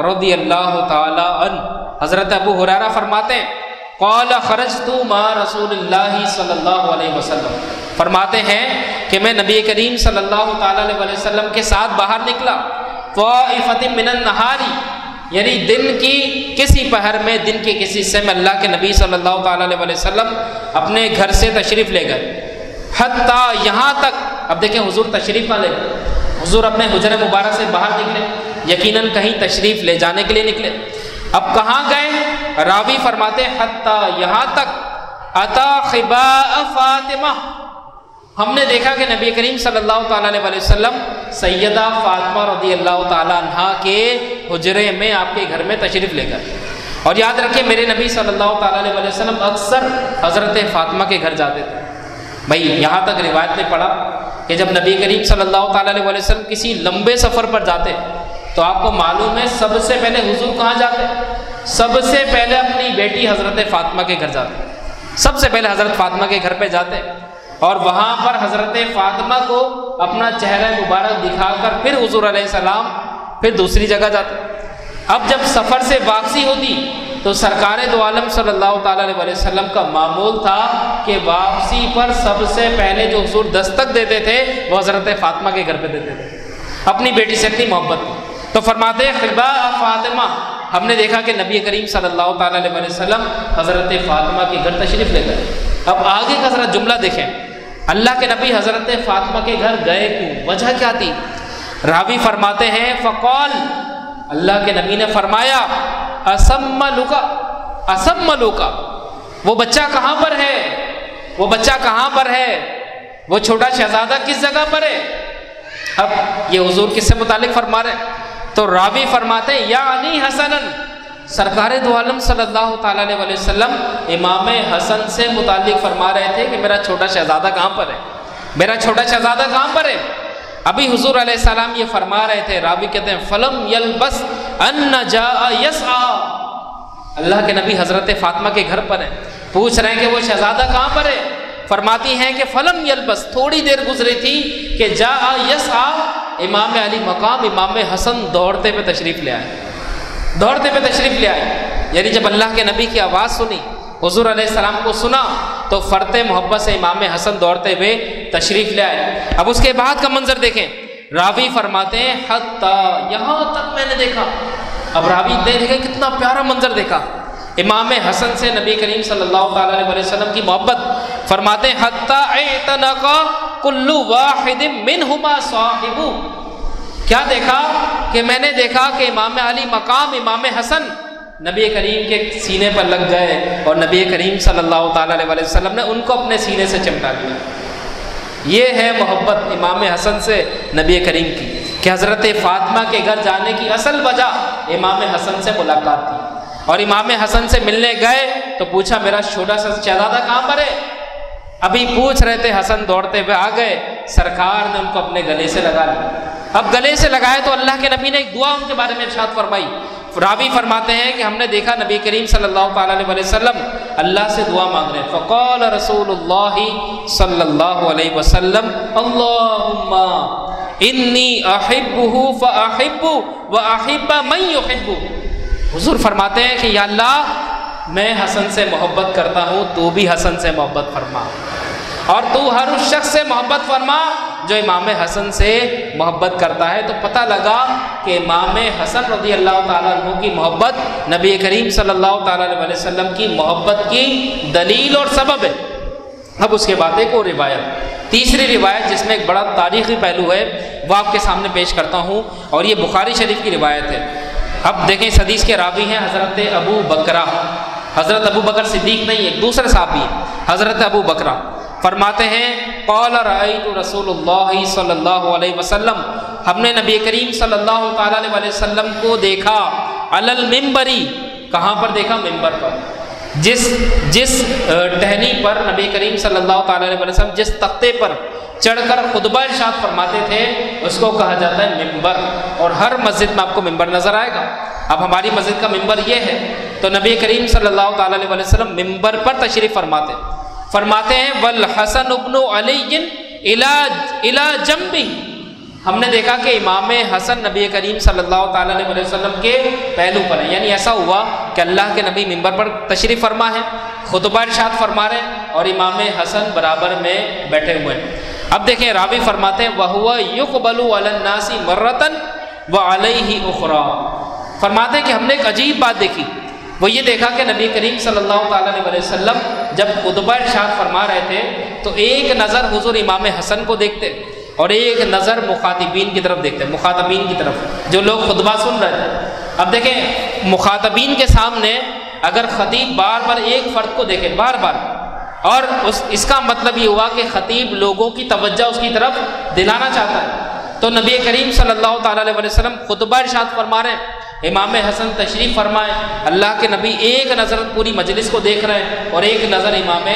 رضی اللہ تعالی عنہ, حضرت ابو ہریرہ فرماتے ہیں قال خرجت مع رسول اللہ صلی اللہ علیہ وسلم. فرماتے ہیں کہ میں نبی کریم صلی اللہ تعالیٰ علیہ وسلم کے ساتھ باہر نکلا. طائفۃ من النہار, یعنی دن کی کسی پہر میں, دن کے کسی حصے میں اللہ کے نبی صلی اللہ تعالیٰ علیہ وسلم اپنے گھر سے تشریف لے گئے. حتیٰ, یہاں تک. اب دیکھیں حضور تشریف نہ لے گئے, حضور اپنے حجرہ مبارک سے باہر نکلے, یقیناً کہیں تشریف لے جانے کے لیے نکلے. اب کہاں گئے؟ راوی فرماتے حتیٰ, یہاں تک. اتا خباء فاطمہ, ہم نے دیکھا کہ نبی کریم صلی اللہ تعالیٰ علیہ وسلم سیدہ فاطمہ رضی اللہ تعالیٰ عنہ کے حجرے میں, آپ کے گھر میں تشریف لے گئے. اور یاد رکھیں میرے نبی صلی اللہ تعالیٰ علیہ وسلم اکثر حضرت فاطمہ کے گھر جاتے تھے. بھائی یہاں تک روایت میں پڑھا کہ جب نبی کریم صلی اللہ تعالیٰ علیہ وسلم کسی لمبے سفر پر جاتے تو آپ کو معلوم ہے سب سے پہلے حضور کہاں جاتے؟ سب سے پہلے اپنی بیٹی حضرت فاطمہ کے گھر جاتے، سب سے پہلے حضرت فاطمہ کے گھر پہ جاتے اور وہاں پر حضرت فاطمہ کو اپنا چہرہ مبارک دکھا کر پھر حضور علیہ السلام پھر دوسری جگہ جاتے۔ اب جب سفر سے واپسی ہوتی تو سرکار دو عالم صلی اللہ تعالیٰ علیہ وسلم کا معمول تھا کہ واپسی پر سب سے پہلے جو حضور دستک دیتے تھے وہ حضرت فاطمہ کے گھر پہ دیتے تھے، اپنی بیٹی سے اتنی محبت۔ تو فرماتے ہیں خبا فاطمہ، ہم نے دیکھا کہ نبی کریم صلی اللہ تعالیٰ علیہ وسلم حضرت فاطمہ کے گھر تشریف لے گئے۔ اب آگے کا ذرا جملہ دیکھیں، اللہ کے نبی حضرت فاطمہ کے گھر گئے کیوں؟ وجہ کیا تھی؟ راوی فرماتے ہیں فقال، اللہ کے نبی نے فرمایا اسم لکا، اسم لکا، وہ بچہ کہاں پر ہے؟ وہ بچہ کہاں پر ہے؟ وہ چھوٹا شہزادہ کس جگہ پر ہے؟ اب یہ حضور کس سے متعلق فرما رہے ہیں؟ تو راوی فرماتے ہیں یعنی حسنن، سرکار دو عالم صلی اللہ تعالیٰ علیہ وسلم امام حسن سے متعلق فرما رہے تھے کہ میرا چھوٹا شہزادہ کہاں پر ہے، میرا چھوٹا شہزادہ کہاں پر ہے؟ ابھی حضور علیہ السلام یہ فرما رہے تھے، راوی کہتے ہیں فلم یلبس ان جاء یسعى، اللہ کے نبی حضرت فاطمہ کے گھر پر ہیں، پوچھ رہے ہیں کہ وہ شہزادہ کہاں پر ہے؟ فرماتی ہیں کہ فلم یلبس، تھوڑی دیر گزری تھی کہ جاء یسعى، امام علی مقام امام حسن دوڑتے پہ تشریف لے آئے، دوڑتے پہ تشریف لے آئے، یعنی جب اللہ کے نبی کی آواز سنی، حضور علیہ السلام کو سنا تو فرتے محبت سے امام حسن دوڑتے ہوئے تشریف لے آئے۔ اب اس کے بعد کا منظر دیکھیں، راوی فرماتے ہیں حتیٰ، یہاں تک میں نے دیکھا۔ اب راوی نے دیکھا کتنا پیارا منظر دیکھا، امام حسن سے نبی کریم صلی اللہ تعالیٰ علیہ وسلم کی محبت۔ فرماتے ہیں حتیٰ اعتنق کل واحد منہما صاحبہ، کیا دیکھا کہ میں نے دیکھا کہ امام علی مقام امام حسن نبی کریم کے سینے پر لگ گئے اور نبی کریم صلی اللہ تعالیٰ علیہ وسلم نے ان کو اپنے سینے سے چمٹا لیا۔ یہ ہے محبت امام حسن سے نبی کریم کی، کہ حضرت فاطمہ کے گھر جانے کی اصل وجہ امام حسن سے ملاقات تھی، اور امام حسن سے ملنے گئے تو پوچھا میرا چھوٹا سا شہزادہ کہاں پر ہے؟ ابھی پوچھ رہے تھے، حسن دوڑتے ہوئے آ گئے، سرکار نے ان کو اپنے گلے سے لگا لیا۔ اب گلے سے لگائے تو اللہ کے نبی نے ایک دعا ان کے بارے میں ارشاد فرمائی۔ راوی فرماتے ہیں کہ ہم نے دیکھا نبی کریم صلی اللہ تعالیٰ علیہ وسلم اللہ سے دعا مانگ رہے ہیں، فقال رسول اللہ صلی اللہ علیہ وسلم اللہم انی احبہ فاحب واحب من یحب، حضور فرماتے ہیں کہ یا اللہ میں حسن سے محبت کرتا ہوں، تو بھی حسن سے محبت فرما، اور تو ہر اس شخص سے محبت فرما جو امام حسن سے محبت کرتا ہے۔ تو پتہ لگا کہ امام حسن رضی اللہ تعالیٰ عنہ کی محبت نبی کریم صلی اللہ تعالیٰ علیہ وسلم کی محبت کی دلیل اور سبب ہے۔ اب اس کے بعد ایک اور روایت، تیسری روایت جس میں ایک بڑا تاریخی پہلو ہے، وہ آپ کے سامنے پیش کرتا ہوں، اور یہ بخاری شریف کی روایت ہے۔ اب دیکھیں اس حدیث کے راوی ہیں حضرت ابو بکرہ، حضرت ابو بکر صدیق نہیں، ایک دوسرے صحابی ہیں حضرت ابو بکرہ۔ فرماتے ہیں قال رأیت رسول اللہ صلی اللہ علیہ وسلم، ہم نے نبی کریم صلی اللہ تعالیٰ علیہ وسلم کو دیکھا علی المنبری، کہاں پر دیکھا؟ منبر پر، جس ٹہنی پر نبی کریم صلی اللہ تعالیٰ علیہ وسلم جس تختے پر چڑھ کر خطبہ ارشاد فرماتے تھے اس کو کہا جاتا ہے منبر، اور ہر مسجد میں آپ کو منبر نظر آئے گا۔ اب ہماری مسجد کا منبر یہ ہے، تو نبی کریم صلی اللہ تعالیٰ علیہ وسلم منبر پر تشریف فرماتے ہیں والحسن ابن علی الی جنبہ، ہم نے دیکھا کہ امام حسن نبی کریم صلی اللہ تعالیٰ علیہ وسلم کے پہلو پر ہیں، یعنی ایسا ہوا کہ اللہ کے نبی منبر پر تشریف فرما ہے، خطبہ ارشاد فرما رہے ہیں، اور امام حسن برابر میں بیٹھے ہوئے ہیں۔ اب دیکھیں راوی فرماتے ہیں وَهُوَ يُقْبَلُ عَلَى النَّاسِ مَرَّةً وَعَلَيْهِ أُخْرَى، فرماتے ہیں کہ ہم نے ایک عجیب بات دیکھی، وہ یہ دیکھا کہ نبی کریم صلی اللہ تعالیٰ علیہ وسلم جب خطبہ ارشاد فرما رہے تھے تو ایک نظر حضور امام حسن کو دیکھتے اور ایک نظر مخاطبین کی طرف دیکھتے، مخاطبین کی طرف جو لوگ خطبہ سن رہے تھے۔ اب دیکھیں مخاطبین کے سامنے اگر خطیب بار بار ایک فرد کو دیکھے بار بار، اور اس کا مطلب یہ ہوا کہ خطیب لوگوں کی توجہ اس کی طرف دلانا چاہتا ہے، تو نبی کریم صلی اللہ تعالیٰ علیہ وسلم خطبہ ارشاد فرما رہے ہیں، امام حسن تشریف فرمائے، اللہ کے نبی ایک نظر پوری مجلس کو دیکھ رہے ہیں اور ایک نظر امام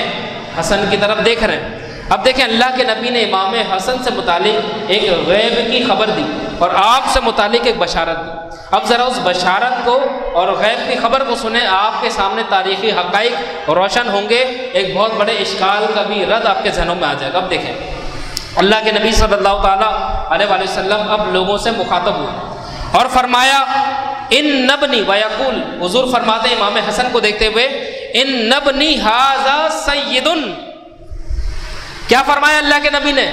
حسن کی طرف دیکھ رہے ہیں۔ اب دیکھیں اللہ کے نبی نے امام حسن سے متعلق ایک غیب کی خبر دی اور آپ سے متعلق ایک بشارت دی. اب ذرا اس بشارت کو اور غیب کی خبر کو سنیں، آپ کے سامنے تاریخی حقائق روشن ہوں گے، ایک بہت بڑے اشکال کا بھی رد آپ کے ذہنوں میں آ جائے گا. اب دیکھیں اللہ کے نبی صلی اللہ تعالیٰ علیہ وآلہ وسلم اب لوگوں سے مخاطب ہوئے اور فرمایا ان نبنی ویقول، حضور فرماتے ہیں امام حسن کو دیکھتے ہوئے ان نبنی ھذا سید. کیا فرمایا اللہ کے نبی نے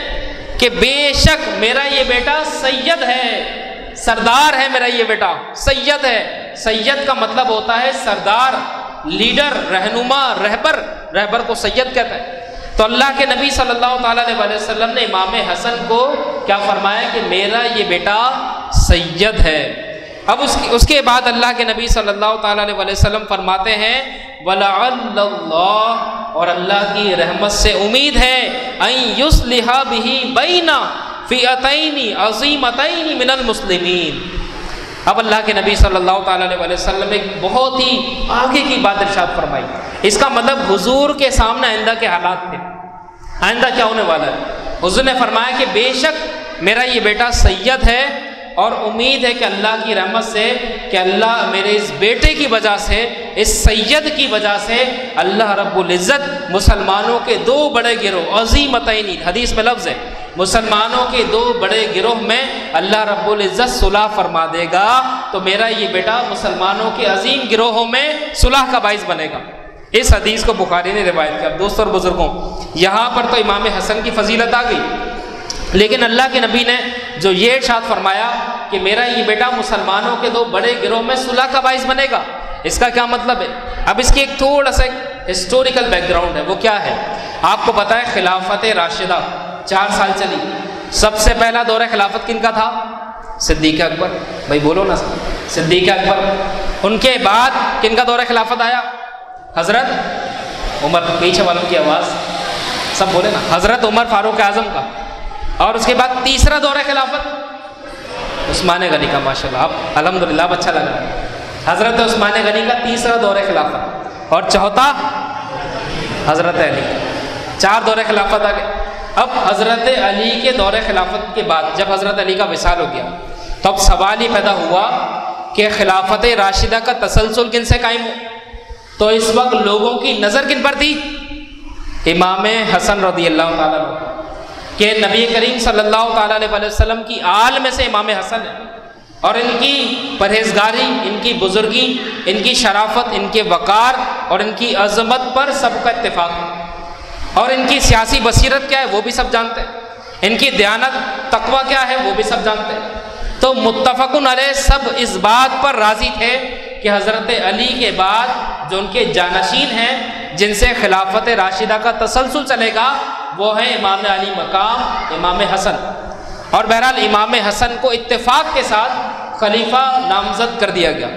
کہ بے شک میرا یہ بیٹا سید ہے، سردار ہے، میرا یہ بیٹا سید ہے. سید کا مطلب ہوتا ہے سردار، لیڈر، رہنما، رہبر کو سید کہتا ہے. تو اللہ کے نبی صلی اللہ تعالیٰ علیہ وسلم نے امام حسن کو کیا فرمایا کہ میرا یہ بیٹا سید ہے. اب اس کے بعد اللہ کے نبی صلی اللہ تعالیٰ علیہ وسلم فرماتے ہیں وَلَعَلَّ اللَّهَ، اور اللہ کی رحمت سے امید ہے أَن يُصْلِحَ بِهِ بَيْنَ فِئَتَيْنِ عَظِيمَتَيْنِ مِنَ الْمُسْلِمِينَ. اب اللہ کے نبی صلی اللہ تعالیٰ علیہ وسلم ایک بہت ہی آگے کی بات ارشاد فرمائی. اس کا مطلب حضور کے سامنے آئندہ کے حالات تھے، آئندہ کیا ہونے والا ہے. حضور نے فرمایا کہ بے شک میرا یہ بیٹا سید ہے اور امید ہے کہ اللہ کی رحمت سے کہ اللہ میرے اس بیٹے کی وجہ سے، اس سید کی وجہ سے اللہ رب العزت مسلمانوں کے دو بڑے گروہ عظیمتین، حدیث میں لفظ ہے مسلمانوں کے دو بڑے گروہ میں اللہ رب العزت صلح فرما دے گا. تو میرا یہ بیٹا مسلمانوں کے عظیم گروہوں میں صلح کا باعث بنے گا. اس حدیث کو بخاری نے روایت کیا. دوستوں اور بزرگوں، یہاں پر تو امام حسن کی فضیلت آ گئی، لیکن اللہ کے نبی نے جو یہ ارشاد فرمایا کہ میرا یہ بیٹا مسلمانوں کے دو بڑے گروہ میں صلح کا باعث بنے گا، اس کا کیا مطلب ہے؟ اب اس کی ایک تھوڑا سا ہسٹوریکل بیک گراؤنڈ ہے. وہ کیا ہے؟ آپ کو پتہ ہے خلافت راشدہ 4 سال چلی. سب سے پہلا دور خلافت کن کا تھا؟ صدیق اکبر. بھائی بولو نا، صدیق اکبر. ان کے بعد کن کا دور خلافت آیا؟ حضرت عمر. پیچھے والوں کی آواز سب بولے نا. حضرت عمر فاروق اعظم کا. اور اس کے بعد تیسرا دور خلافت عثمان غنی کا. ماشاءاللہ اب الحمدللہ اب اچھا لگا. حضرت عثمان غنی کا تیسرا دور خلافت، اور چوتھا حضرت علی. 4 دور خلافت آ گئے. اب حضرت علی کے دور خلافت کے بعد جب حضرت علی کا وصال ہو گیا تو اب سوال ہی پیدا ہوا کہ خلافت راشدہ کا تسلسل کن سے قائم ہو. تو اس وقت لوگوں کی نظر کن پر تھی؟ امام حسن رضی اللہ تعالیٰ عنہ، کہ نبی کریم صلی اللہ تعالیٰ علیہ وسلم کی آل میں سے امام حسن ہے، اور ان کی پرہیزگاری، ان کی بزرگی، ان کی شرافت، ان کے وقار اور ان کی عظمت پر سب کا اتفاق ہے. اور ان کی سیاسی بصیرت کیا ہے وہ بھی سب جانتے ہیں، ان کی دیانت تقوی کیا ہے وہ بھی سب جانتے ہیں. تو متفقن علیہ سب اس بات پر راضی تھے کہ حضرت علی کے بعد جو ان کے جانشین ہیں جن سے خلافت راشدہ کا تسلسل چلے گا وہ ہیں امام علی مقام، امام حسن. اور بہرحال امام حسن کو اتفاق کے ساتھ خلیفہ نامزد کر دیا گیا.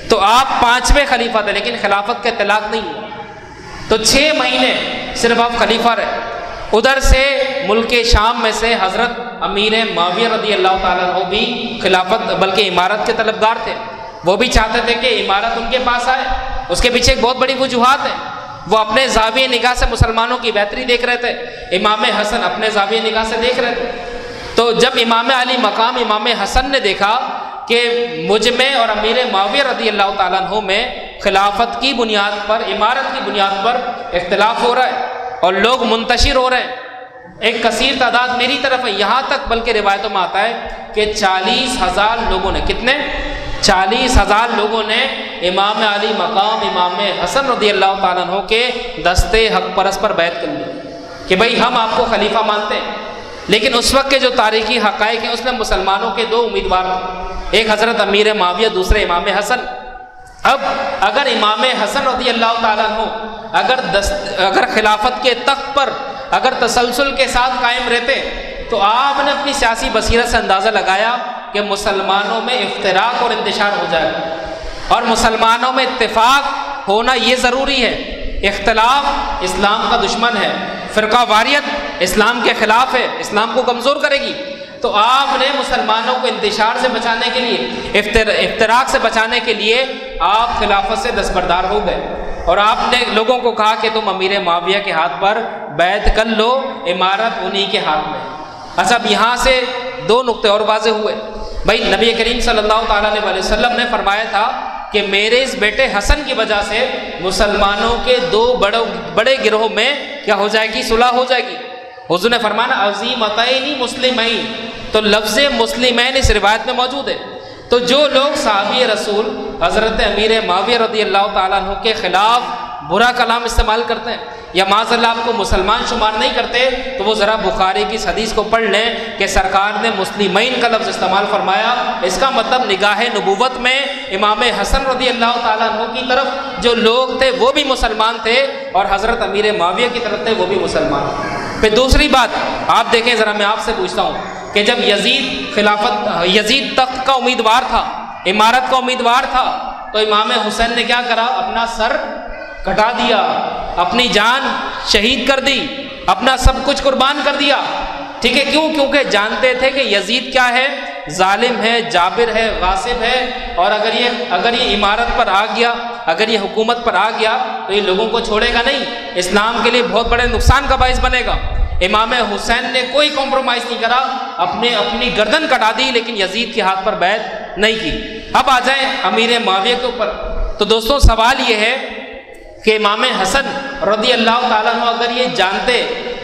تو آپ 5ویں خلیفہ تھے، لیکن خلافت کا اطلاق نہیں ہوا. تو 6 مہینے صرف آپ خلیفہ رہے. ادھر سے ملک شام میں سے حضرت امیر معاویہ رضی اللہ تعالیٰ عنہ بھی خلافت بلکہ امارت کے طلبگار تھے. وہ بھی چاہتے تھے کہ امارت ان کے پاس آئے. اس کے پیچھے ایک بہت بڑی وجوہات ہیں. وہ اپنے زاویہ نگاہ سے مسلمانوں کی بہتری دیکھ رہے تھے، امام حسن اپنے زاویہ نگاہ سے دیکھ رہے تھے. تو جب امام علی مقام امام حسن نے دیکھا کہ مجھ میں اور امیر معاویہ رضی اللہ تعالیٰ عنہ میں خلافت کی بنیاد پر، امارت کی بنیاد پر اختلاف ہو رہا ہے اور لوگ منتشر ہو رہے ہیں، ایک کثیر تعداد میری طرف ہے، یہاں تک بلکہ روایتوں میں آتا ہے کہ 40,000 لوگوں نے، کتنے؟ 40,000 لوگوں نے امام علی مقام امام حسن رضی اللہ تعالیٰ عنہ کے دستے حق پرست پر بیعت کر لی کہ بھئی ہم آپ کو خلیفہ مانتے ہیں. لیکن اس وقت کے جو تاریخی حقائق ہیں اس میں مسلمانوں کے 2 امیدوار تھے، ایک حضرت امیر معاویہ، دوسرے امام حسن. اب اگر امام حسن رضی اللہ تعالیٰ عنہ اگر خلافت کے تخت پر اگر تسلسل کے ساتھ قائم رہتے تو آپ نے اپنی سیاسی بصیرت سے اندازہ لگایا کہ مسلمانوں میں افتراق اور انتشار ہو جائے گا، اور مسلمانوں میں اتفاق ہونا یہ ضروری ہے. اختلاف اسلام کا دشمن ہے، فرقہ واریت اسلام کے خلاف ہے، اسلام کو کمزور کرے گی. تو آپ نے مسلمانوں کو انتشار سے بچانے کے لیے، افتراق سے بچانے کے لیے آپ خلافت سے دستبردار ہو گئے. اور آپ نے لوگوں کو کہا کہ تم امیر معاویہ کے ہاتھ پر بیعت کر لو، امارت انہی کے ہاتھ میں۔ اچھا اب یہاں سے دو نقطے اور واضح ہوئے۔ بھائی نبی کریم صلی اللہ تعالیٰ علیہ وسلم نے فرمایا تھا کہ میرے اس بیٹے حسن کی وجہ سے مسلمانوں کے دو بڑے گروہ میں کیا ہو جائے گی؟ صلح ہو جائے گی۔ حضور نے فرمایا عظیمتین مسلمین، تو لفظ مسلمین اس روایت میں موجود ہے۔ تو جو لوگ صحابی رسول حضرت امیر معاویہ رضی اللہ تعالیٰ عنہ کے خلاف برا کلام استعمال کرتے ہیں یا معاذ اللہ آپ کو مسلمان شمار نہیں کرتے، تو وہ ذرا بخاری کی اس حدیث کو پڑھ لیں کہ سرکار نے مسلمین کا لفظ استعمال فرمایا۔ اس کا مطلب نگاہ نبوت میں امام حسن رضی اللہ تعالیٰ عنہ کی طرف جو لوگ تھے وہ بھی مسلمان تھے، اور حضرت امیر معاویہ کی طرف تھے وہ بھی مسلمان۔ پھر دوسری بات آپ دیکھیں ذرا، میں آپ سے پوچھتا ہوں کہ جب یزید تخت کا امیدوار تھا، امارت کا امیدوار تھا، تو امام حسین نے کیا کرا؟ اپنا سر کٹا دیا، اپنی جان شہید کر دی، اپنا سب کچھ قربان کر دیا۔ ٹھیک ہے، کیوں؟ کیونکہ جانتے تھے کہ یزید کیا ہے؟ ظالم ہے، جابر ہے، غاصب ہے، اور اگر یہ امارت پر آ گیا، اگر یہ حکومت پر آ گیا تو یہ لوگوں کو چھوڑے گا نہیں، اسلام کے لیے بہت بڑے نقصان کا باعث بنے گا۔ امام حسین نے کوئی کمپرومائز نہیں کرا، اپنی گردن کٹا دی، لیکن یزید کے ہاتھ پر بیعت نہیں کی۔ اب آ جائیں امیر معاویہ کے اوپر۔ تو دوستوں سوال یہ ہے کہ امام حسن رضی اللہ تعالیٰ عنہ اگر یہ جانتے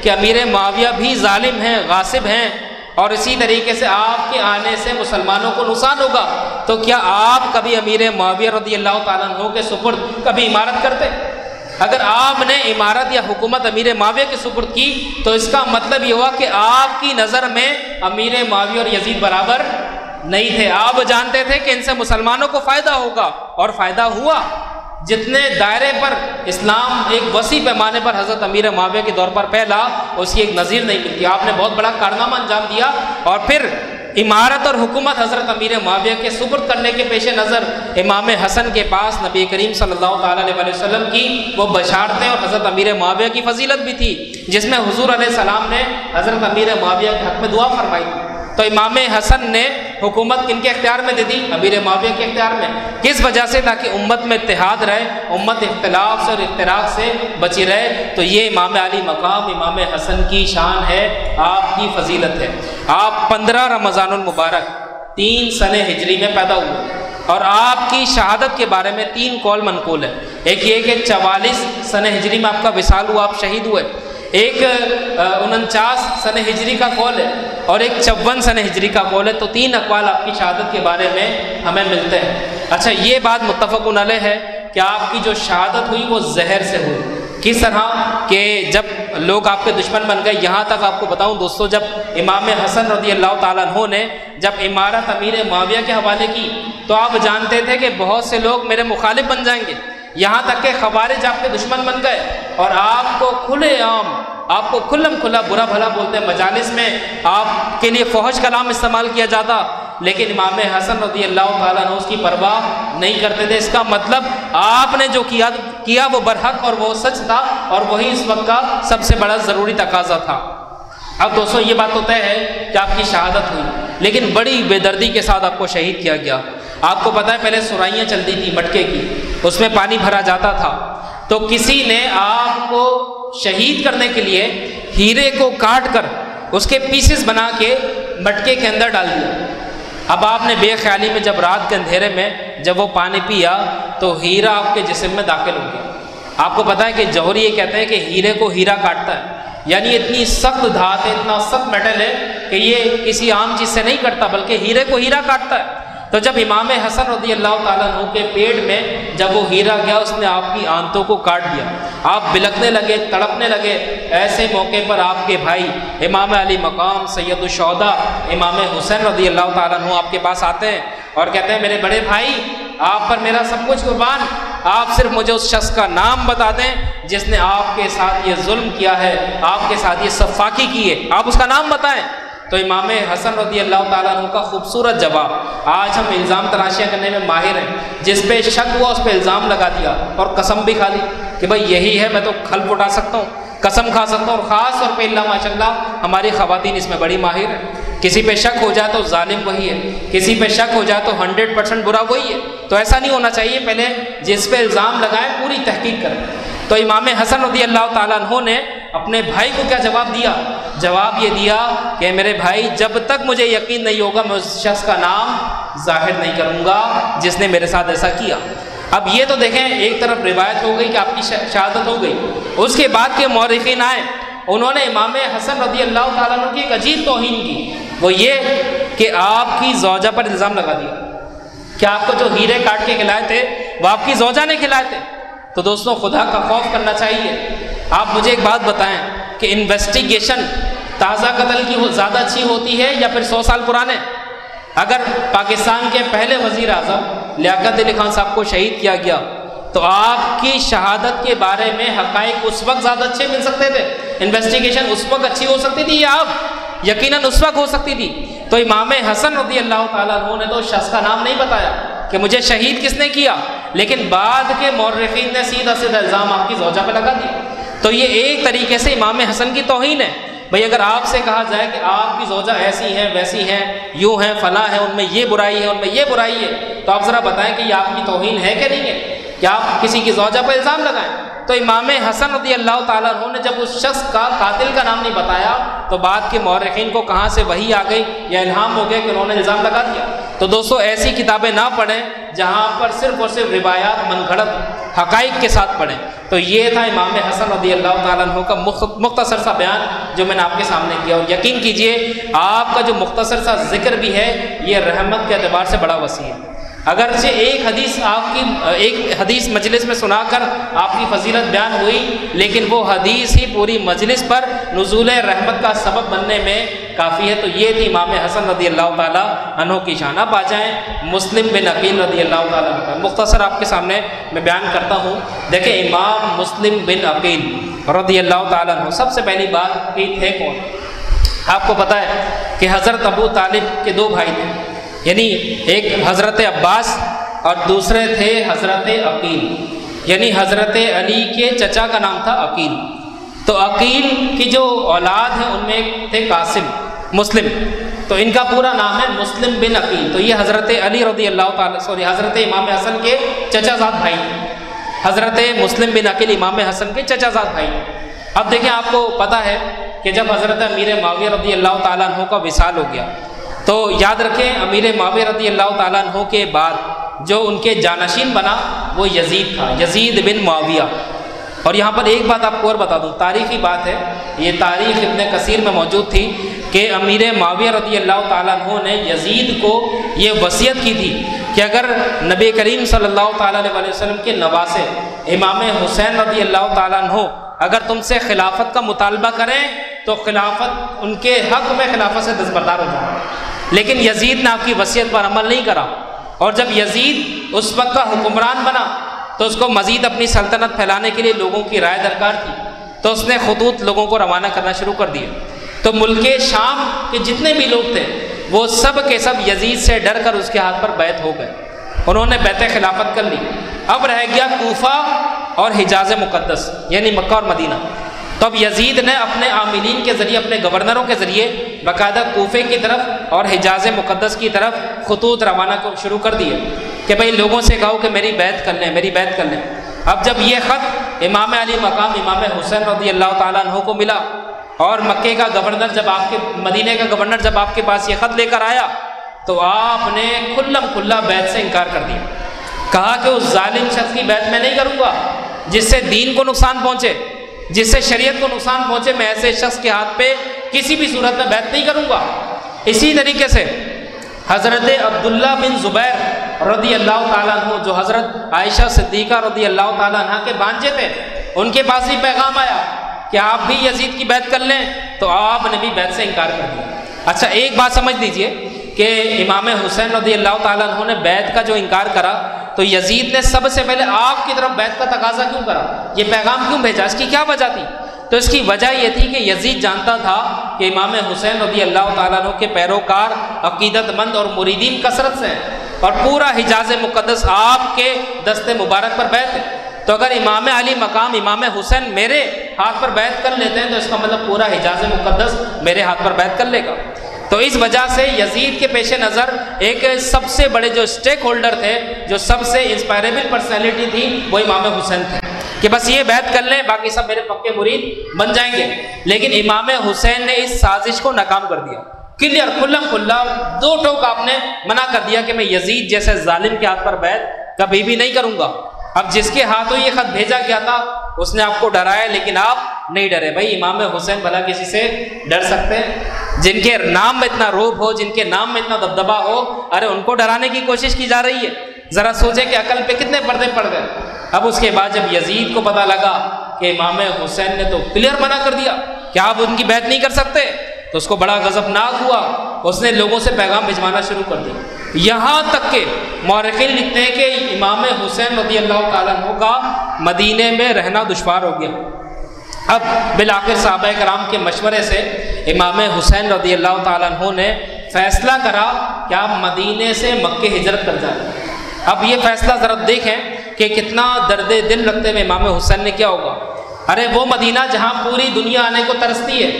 کہ امیر معاویہ بھی ظالم ہیں، غاصب ہیں، اور اسی طریقے سے آپ کے آنے سے مسلمانوں کو نقصان ہوگا، تو کیا آپ کبھی امیر معاویہ رضی اللہ تعالیٰ عنہ کے سپرد کبھی امارت کرتے؟ اگر آپ نے امارت یا حکومت امیر معاویہ کے سپرد کی تو اس کا مطلب یہ ہوا کہ آپ کی نظر میں امیر معاویہ اور یزید برابر نہیں تھے۔ آپ جانتے تھے کہ ان سے مسلمانوں کو فائدہ ہوگا، اور فائدہ ہوا۔ جتنے دائرے پر اسلام ایک وسیع پیمانے پر حضرت امیر معاویہ کے دور پر پھیلا، اس کی ایک نظیر نہیں ملتی۔ آپ نے بہت بڑا کارنامہ انجام دیا، اور پھر امارت اور حکومت حضرت امیر معاویہ کے سپرد کرنے کے پیش نظر امام حسن کے پاس نبی کریم صلی اللہ تعالیٰ علیہ وسلم کی وہ بشارتیں اور حضرت امیر معاویہ کی فضیلت بھی تھی، جس میں حضور علیہ السلام نے حضرت امیر معاویہ کے حق میں دعا فرمائی۔ تو امام حسن نے حکومت کن کے اختیار میں دے دی؟ امیر معاویہ کے اختیار میں۔ کس وجہ سے؟ تاکہ امت میں اتحاد رہے، امت اختلاف سے اور افتراق سے بچی رہے۔ تو یہ امام علی مقام امام حسن کی شان ہے، آپ کی فضیلت ہے۔ آپ 15 رمضان المبارک 3 سنہ ہجری میں پیدا ہوئے، اور آپ کی شہادت کے بارے میں 3 قول منقول ہے۔ ایک یہ کہ 44 سنہ ہجری میں آپ کا وصال ہوا، آپ شہید ہوئے۔ ایک 49 سنہ ہجری کا قول ہے، اور ایک 54 سنہ ہجری کا قول ہے۔ تو 3 اقوال آپ کی شہادت کے بارے میں ہمیں ملتے ہیں۔ اچھا یہ بات متفق علیہ ہے کہ آپ کی جو شہادت ہوئی وہ زہر سے ہوئی۔ کس طرح کہ جب لوگ آپ کے دشمن بن گئے، یہاں تک آپ کو بتاؤں دوستو، جب امام حسن رضی اللہ تعالیٰ عنہ نے جب امارت امیر معاویہ کے حوالے کی تو آپ جانتے تھے کہ بہت سے لوگ میرے مخالف بن جائیں گے، یہاں تک کہ خوارج آپ کے دشمن بن گئے، اور آپ کو کھلے عام، آپ کو کھلم کھلا برا بھلا بولتے ہیں، مجالس میں آپ کے لیے فحش کلام استعمال کیا جاتا، لیکن امام حسن رضی اللہ تعالیٰ عنہ اس کی پرواہ نہیں کرتے تھے۔ اس کا مطلب آپ نے جو کیا وہ برحق اور وہ سچ تھا، اور وہی اس وقت کا سب سے بڑا ضروری تقاضا تھا۔ اب دوستو یہ بات تو طے ہے کہ آپ کی شہادت ہوئی، لیکن بڑی بے دردی کے ساتھ آپ کو شہید کیا گیا۔ آپ کو پتہ ہے پہلے سرائیاں چلتی تھی مٹکے کی، اس میں پانی بھرا جاتا تھا، تو کسی نے آپ کو شہید کرنے کے لیے ہیرے کو کاٹ کر اس کے پیسز بنا کے مٹکے کے اندر ڈال دیا۔ اب آپ نے بے خیالی میں جب رات کے اندھیرے میں جب وہ پانی پیا تو ہیرا آپ کے جسم میں داخل ہو گیا۔ آپ کو پتہ ہے کہ جوہری یہ کہتے ہیں کہ ہیرے کو ہیرا کاٹتا ہے، یعنی اتنی سخت دھات ہے، اتنا سخت میٹل ہے کہ یہ کسی عام چیز سے نہیں کٹتا، بلکہ ہیرے کو ہیرا کاٹتا ہے۔ تو جب امام حسن رضی اللہ تعالیٰ عنہ کے پیٹ میں جب وہ ہیرا گیا، اس نے آپ کی آنتوں کو کاٹ دیا، آپ بلکنے لگے، تڑپنے لگے۔ ایسے موقع پر آپ کے بھائی امام علی مقام سید الشہداء امام حسین رضی اللہ تعالیٰ عنہ آپ کے پاس آتے ہیں اور کہتے ہیں میرے بڑے بھائی، آپ پر میرا سب کچھ قربان، آپ صرف مجھے اس شخص کا نام بتا دیں جس نے آپ کے ساتھ یہ ظلم کیا ہے، آپ کے ساتھ یہ سفاکی کی ہے، آپ اس کا نام بتائیں۔ تو امام حسن رضی اللہ تعالیٰ عنہ کا خوبصورت جواب، آج ہم الزام تراشیاں کرنے میں ماہر ہیں، جس پہ شک ہوا اس پہ الزام لگا دیا اور قسم بھی کھا لی کہ بھائی یہی ہے، میں تو کھل اٹھا سکتا ہوں، قسم کھا سکتا ہوں، اور خاص طور پہ اللہ ماشاء اللہ ہماری خواتین اس میں بڑی ماہر ہیں۔ کسی پہ شک ہو جائے تو ظالم وہی ہے، کسی پہ شک ہو جائے تو 100% برا وہی ہے۔ تو ایسا نہیں ہونا چاہیے، پہلے جس پہ الزام لگائیں پوری تحقیق کریں۔ تو امام حسن رضی اللہ تعالیٰ عنہ نے اپنے بھائی کو کیا جواب دیا؟ جواب یہ دیا کہ میرے بھائی، جب تک مجھے یقین نہیں ہوگا میں اس شخص کا نام ظاہر نہیں کروں گا جس نے میرے ساتھ ایسا کیا۔ اب یہ تو دیکھیں ایک طرف روایت ہو گئی کہ آپ کی شہادت ہو گئی، اس کے بعد کے مورخین آئے، انہوں نے امام حسن رضی اللہ تعالیٰ عنہ کی ایک عجیب توہین کی، وہ یہ کہ آپ کی زوجہ پر الزام لگا دیا کہ آپ کو جو ہیرے کاٹ کے کھلائے تھے وہ آپ کی زوجہ نے کھلائے تھے۔ تو دوستوں خدا کا خوف کرنا چاہیے۔ آپ مجھے ایک بات بتائیں کہ انویسٹیگیشن تازہ قتل کی زیادہ اچھی ہوتی ہے یا پھر 100 سال پرانے؟ اگر پاکستان کے پہلے وزیر اعظم لیاقت علی خان صاحب کو شہید کیا گیا تو آپ کی شہادت کے بارے میں حقائق اس وقت زیادہ اچھے مل سکتے تھے، انویسٹیگیشن اس وقت اچھی ہو سکتی تھی، یا اب یقیناً اس وقت ہو سکتی تھی۔ تو امام حسن رضی اللہ تعالیٰ عنہ نے تو شخص کا نام نہیں بتایا کہ مجھے شہید کس نے کیا، لیکن بعد کے مورخین نے سیدھا سیدھا الزام آپ کی زوجہ پہ لگا دیا۔ تو یہ ایک طریقے سے امام حسن کی توہین ہے۔ بھئی اگر آپ سے کہا جائے کہ آپ کی زوجہ ایسی ہیں ویسی ہیں، یوں ہیں فلاں ہیں، ان میں یہ برائی ہے ان میں یہ برائی ہے، تو آپ ذرا بتائیں کہ یہ آپ کی توہین ہے کہ نہیں ہے، کیا آپ کسی کی زوجہ پر الزام لگائیں؟ تو امام حسن رضی اللہ تعالیٰ عنہ نے جب اس شخص کا قاتل کا نام نہیں بتایا تو بعد کے مورخین کو کہاں سے وحی آ گئی یا الہام ہو گیا کہ انہوں نے الزام لگا دیا۔ تو دوستو ایسی کتابیں نہ پڑھیں جہاں پر صرف اور صرف روایات من گھڑت حقائق کے ساتھ پڑھیں۔ تو یہ تھا امام حسن رضی اللہ تعالیٰ عنہ کا مختصر سا بیان جو میں نے آپ کے سامنے کیا، اور یقین کیجئے آپ کا جو مختصر سا ذکر بھی ہے یہ رحمت کے اعتبار سے بڑا وسیع ہے۔ اگرچہ ایک حدیث مجلس میں سنا کر آپ کی فضیلت بیان ہوئی، لیکن وہ حدیث ہی پوری مجلس پر نزول رحمت کا سبب بننے میں کافی ہے۔ تو یہ تھی امام حسن رضی اللہ تعالیٰ عنہ کی شان۔ اب آ جائیں مسلم بن عقیل رضی اللہ تعالیٰ عنہ کا، مختصر آپ کے سامنے میں بیان کرتا ہوں۔ دیکھیں امام مسلم بن عقیل رضی اللہ تعالیٰ عنہ، سب سے پہلی بات کہ تھے کون؟ آپ کو پتہ ہے کہ حضرت ابو طالب کے دو بھائی تھے، یعنی ایک حضرت عباس اور دوسرے تھے حضرت عقیل، یعنی حضرت علی کے چچا کا نام تھا عقیل۔ تو عقیل کی جو اولاد ہے ان میں ایک تھے قاسم مسلم، تو ان کا پورا نام ہے مسلم بن عقیل۔ تو یہ حضرت علی رضی اللہ تعالیٰ حضرت امام حسن کے چچا زاد بھائی، حضرت مسلم بن عقیل امام حسن کے چچا زاد بھائی۔ اب دیکھیں آپ کو پتہ ہے کہ جب حضرت امیر معاویہ رضی اللہ تعالیٰ عنہ کا وصال ہو گیا تو یاد رکھیں امیر معاویہ رضی اللہ تعالیٰ عنہ کے بعد جو ان کے جانشین بنا وہ یزید تھا، یزید بن معاویہ۔ اور یہاں پر ایک بات آپ کو اور بتا دوں، تاریخی بات ہے، یہ تاریخ ابن کثیر میں موجود تھی کہ امیر معاویہ رضی اللہ تعالیٰ عنہ نے یزید کو یہ وصیت کی تھی کہ اگر نبی کریم صلی اللہ تعالیٰ علیہ وسلم کے نواسے امام حسین رضی اللہ تعالیٰ عنہ اگر تم سے خلافت کا مطالبہ کریں تو خلافت ان کے حق میں خلافت سے دستبردار ہو جائے۔ لیکن یزید نے آپ کی وصیت پر عمل نہیں کرا، اور جب یزید اس وقت کا حکمران بنا تو اس کو مزید اپنی سلطنت پھیلانے کے لیے لوگوں کی رائے درکار تھی، تو اس نے خطوط لوگوں کو روانہ کرنا شروع کر دیے۔ تو ملک شام کے جتنے بھی لوگ تھے وہ سب کے سب یزید سے ڈر کر اس کے ہاتھ پر بیعت ہو گئے، انہوں نے بیعت خلافت کر لی۔ اب رہ گیا کوفہ اور حجاز مقدس یعنی مکہ اور مدینہ۔ تو اب یزید نے اپنے عاملین کے ذریعے، اپنے گورنروں کے ذریعے باقاعدہ کوفے کی طرف اور حجاز مقدس کی طرف خطوط روانہ کو شروع کر دیے کہ بھئی لوگوں سے کہو کہ میری بیعت کر لیں، میری بیعت کر لیں۔ اب جب یہ خط امام علی مقام امام حسین رضی اللہ تعالیٰ عنہ کو ملا اور مکے کا گورنر جب آپ کے مدینہ کا گورنر جب آپ کے پاس یہ خط لے کر آیا تو آپ نے کھلم کھلا بیعت سے انکار کر دیا، کہا کہ اس ظالم شخص کی بیعت میں نہیں کروں گا جس سے دین کو نقصان پہنچے، جس سے شریعت کو نقصان پہنچے، میں ایسے شخص کے ہاتھ پہ کسی بھی صورت میں بیعت نہیں کروں گا۔ اسی طریقے سے حضرت عبداللہ بن زبیر رضی اللہ تعالیٰ عنہ جو حضرت عائشہ صدیقہ رضی اللہ تعالیٰ عنہ کے بانجے تھے، ان کے پاس بھی پیغام آیا کہ آپ بھی یزید کی بیعت کر لیں، تو آپ نے بھی بیعت سے انکار کر دیا۔ اچھا ایک بات سمجھ لیجئے کہ امام حسین رضی اللہ تعالیٰ عنہ نے بیعت کا جو انکار کرا تو یزید نے سب سے پہلے آپ کی طرف بیعت کا تقاضا کیوں کرا، یہ پیغام کیوں بھیجا، اس کی کیا وجہ تھی؟ تو اس کی وجہ یہ تھی کہ یزید جانتا تھا کہ امام حسین رضی اللہ تعالیٰ عنہ کے پیروکار عقیدت مند اور مریدین کثرت سے ہیں اور پورا حجاز مقدس آپ کے دست مبارک پر بیعت ہے، تو اگر امام علی مقام امام حسین میرے ہاتھ پر بیعت کر لیتے ہیں تو اس کا مطلب پورا حجاز مقدس میرے ہاتھ پر بیعت کر لے گا۔ تو اس وجہ سے یزید کے پیش نظر ایک سب سے بڑے جو اسٹیک ہولڈر تھے، جو سب سے انسپائریبل پرسنالٹی تھی، وہ امام حسین تھے کہ بس یہ بیعت کر لیں، باقی سب میرے پکے مرید بن جائیں گے۔ لیکن امام حسین نے اس سازش کو ناکام کر دیا، کلیئر کھلم کھلا، دو ٹوک آپ نے منع کر دیا کہ میں یزید جیسے ظالم کے ہاتھ پر بیعت کبھی بھی نہیں کروں گا۔ اب جس کے ہاتھوں یہ خط بھیجا گیا تھا اس نے آپ کو ڈرایا، لیکن آپ نہیں ڈرے۔ بھائی امام حسین بھلا کسی سے ڈر سکتے ہیں؟ جن کے نام میں اتنا روب ہو، جن کے نام میں اتنا دبدبا ہو، ارے ان کو ڈرانے کی کوشش کی جا رہی ہے۔ ذرا سوچیں کہ عقل پہ کتنے پردے پڑ گئے۔ اب اس کے بعد جب یزید کو پتہ لگا کہ امام حسین نے تو کلیئر منع کر دیا کہ آپ ان کی بیعت نہیں کر سکتے، تو اس کو بڑا غضبناک ہوا، اس نے لوگوں سے پیغام بھجوانا شروع کر دیا۔ یہاں تک کہ مورخین لکھتے ہیں کہ امام حسین رضی اللہ تعالیٰ عنہ کا مدینے میں رہنا دشوار ہو گیا۔ اب بالآخر صحابہ کرام کے مشورے سے امام حسین رضی اللہ تعالیٰ عنہ نے فیصلہ کرا کہ آپ مدینے سے مکے ہجرت کر جائیں۔ اب یہ فیصلہ ذرا دیکھیں کہ کتنا درد دل رکھتے ہوئے امام حسین نے کیا ہوگا۔ ارے وہ مدینہ جہاں پوری دنیا آنے کو ترستی ہے،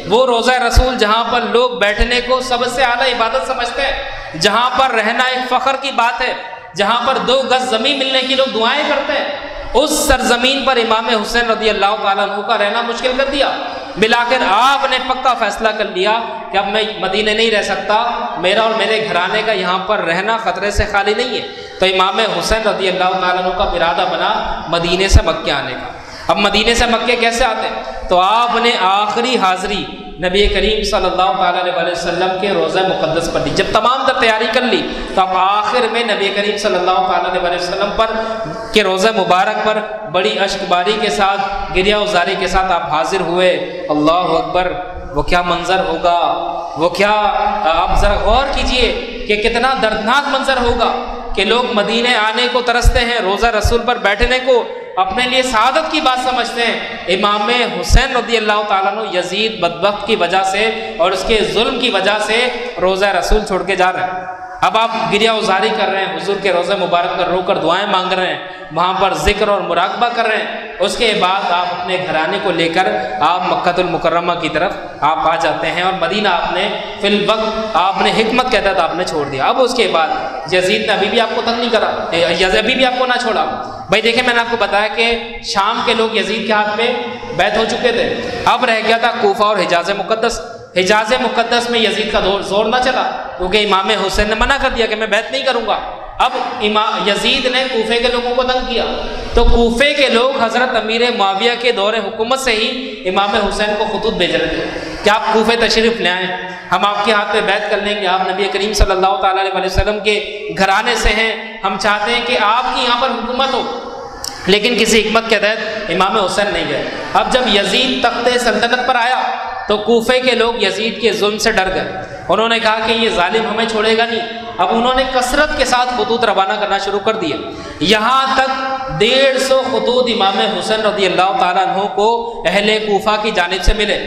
وہ روضہ رسول جہاں پر لوگ بیٹھنے کو سب سے اعلیٰ عبادت سمجھتے ہیں، جہاں پر رہنا ایک فخر کی بات ہے، جہاں پر 2 گز زمین ملنے کی لوگ دعائیں کرتے ہیں، اس سرزمین پر امام حسین رضی اللہ تعالیٰ عنہ کا رہنا مشکل کر دیا۔ بالآخر آپ نے پکا فیصلہ کر لیا کہ اب میں مدینے نہیں رہ سکتا، میرا اور میرے گھرانے کا یہاں پر رہنا خطرے سے خالی نہیں ہے۔ تو امام حسین رضی اللہ تعالیٰ عنہ کا ارادہ بنا مدینے سے مکے آنے کا۔ اب مدینے سے مکے کیسے آتے؟ تو آپ نے آخری حاضری نبی کریم صلی اللہ تعالیٰ علیہ وسلم کے روضہ مقدس پر دی۔ جب تمام تر تیاری کر لی تو اب آخر میں نبی کریم صلی اللہ تعالیٰ علیہ وسلم پر کے روضہ مبارک پر بڑی اشک باری کے ساتھ، گریہ وزاری کے ساتھ آپ حاضر ہوئے۔ اللہ اکبر! وہ کیا منظر ہوگا، وہ کیا، آپ ذرا غور کیجئے کہ کتنا دردناک منظر ہوگا کہ لوگ مدینے آنے کو ترستے ہیں، روضہ رسول پر بیٹھنے کو اپنے لیے سعادت کی بات سمجھتے ہیں۔ امام حسین رضی اللہ تعالیٰ عنہ یزید بدبخت کی وجہ سے اور اس کے ظلم کی وجہ سے روضہ رسول چھوڑ کے جا رہے ہیں۔ اب آپ گریہ وزاری کر رہے ہیں، حضور کے روضہ مبارک پر رو کر دعائیں مانگ رہے ہیں، وہاں پر ذکر اور مراقبہ کر رہے ہیں۔ اس کے بعد آپ اپنے گھرانے کو لے کر آپ مکہ المکرمہ کی طرف آپ آ جاتے ہیں، اور مدینہ آپ نے فی الوقت آپ نے حکمت کے تحت آپ نے چھوڑ دیا۔ اب اس کے بعد یزید نے ابھی بھی آپ کو تنگ نہیں کرا، ابھی بھی آپ کو نہ چھوڑا۔ بھائی دیکھیں، میں نے آپ کو بتایا کہ شام کے لوگ یزید کے ہاتھ میں بیعت ہو چکے تھے، اب رہ گیا تھا کوفہ اور حجاز مقدس۔ حجاز مقدس میں یزید کا زور نہ چلا، کیونکہ امام حسین نے منع کر دیا کہ میں بیعت نہیں کروں گا۔ اب یزید نے کوفے کے لوگوں کو تنگ کیا، تو کوفے کے لوگ حضرت امیر معاویہ کے دور حکومت سے ہی امام حسین کو خطوط بھیج رہے تھے کہ آپ کوفے تشریف لے آئیں، ہم آپ کے ہاتھ پہ بیعت کر لیں گے، آپ نبی کریم صلی اللہ تعالیٰ علیہ وسلم کے گھرانے سے ہیں، ہم چاہتے ہیں کہ آپ کی یہاں پر حکومت ہو۔ لیکن کسی حکمت کے تحت امام حسین نہیں گئے۔ اب جب یزید تخت سلطنت پر آیا تو کوفے کے لوگ یزید کے ظلم سے ڈر گئے، انہوں نے کہا کہ یہ ظالم ہمیں چھوڑے گا نہیں۔ اب انہوں نے کثرت کے ساتھ خطوط روانہ کرنا شروع کر دیے، یہاں تک 150 خطوط امام حسین رضی اللہ تعالیٰ عنہ کو اہل کوفہ کی جانب سے ملے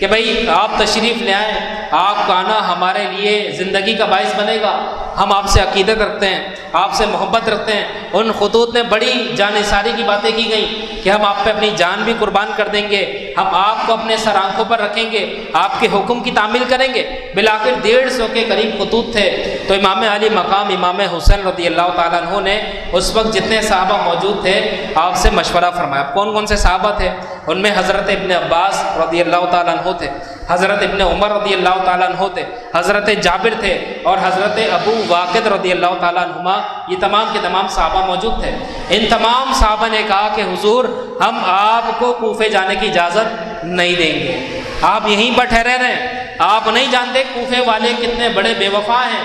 کہ بھائی آپ تشریف لے آئیں، آپ کا آنا ہمارے لیے زندگی کا باعث بنے گا، ہم آپ سے عقیدت رکھتے ہیں، آپ سے محبت رکھتے ہیں۔ ان خطوط میں بڑی جانثاری کی باتیں کی گئیں کہ ہم آپ پہ اپنی جان بھی قربان کر دیں گے، ہم آپ کو اپنے سر آنکھوں پر رکھیں گے، آپ کے حکم کی تعمیل کریں گے۔ بالآخر 150 کے قریب خطوط تھے۔ تو امام علی مقام امام حسین رضی اللہ تعالیٰ عنہ نے اس وقت جتنے صحابہ موجود تھے آپ سے مشورہ فرمایا۔ کون کون سے صحابہ تھے؟ ان میں حضرت ابن عباس رضی اللہ تعالیٰ عنہ تھے، حضرت ابن عمر رضی اللہ تعالیٰ عنہ تھے، حضرت جابر تھے، اور حضرت ابو واقد رضی اللہ تعالیٰ عنہما، یہ تمام کے تمام صحابہ موجود تھے۔ ان تمام صحابہ نے کہا کہ حضور ہم آپ کو کوفے جانے کی اجازت نہیں دیں گے، آپ یہیں پر ٹھہرے رہیں، آپ نہیں جانتے کوفے والے کتنے بڑے بے وفا ہیں،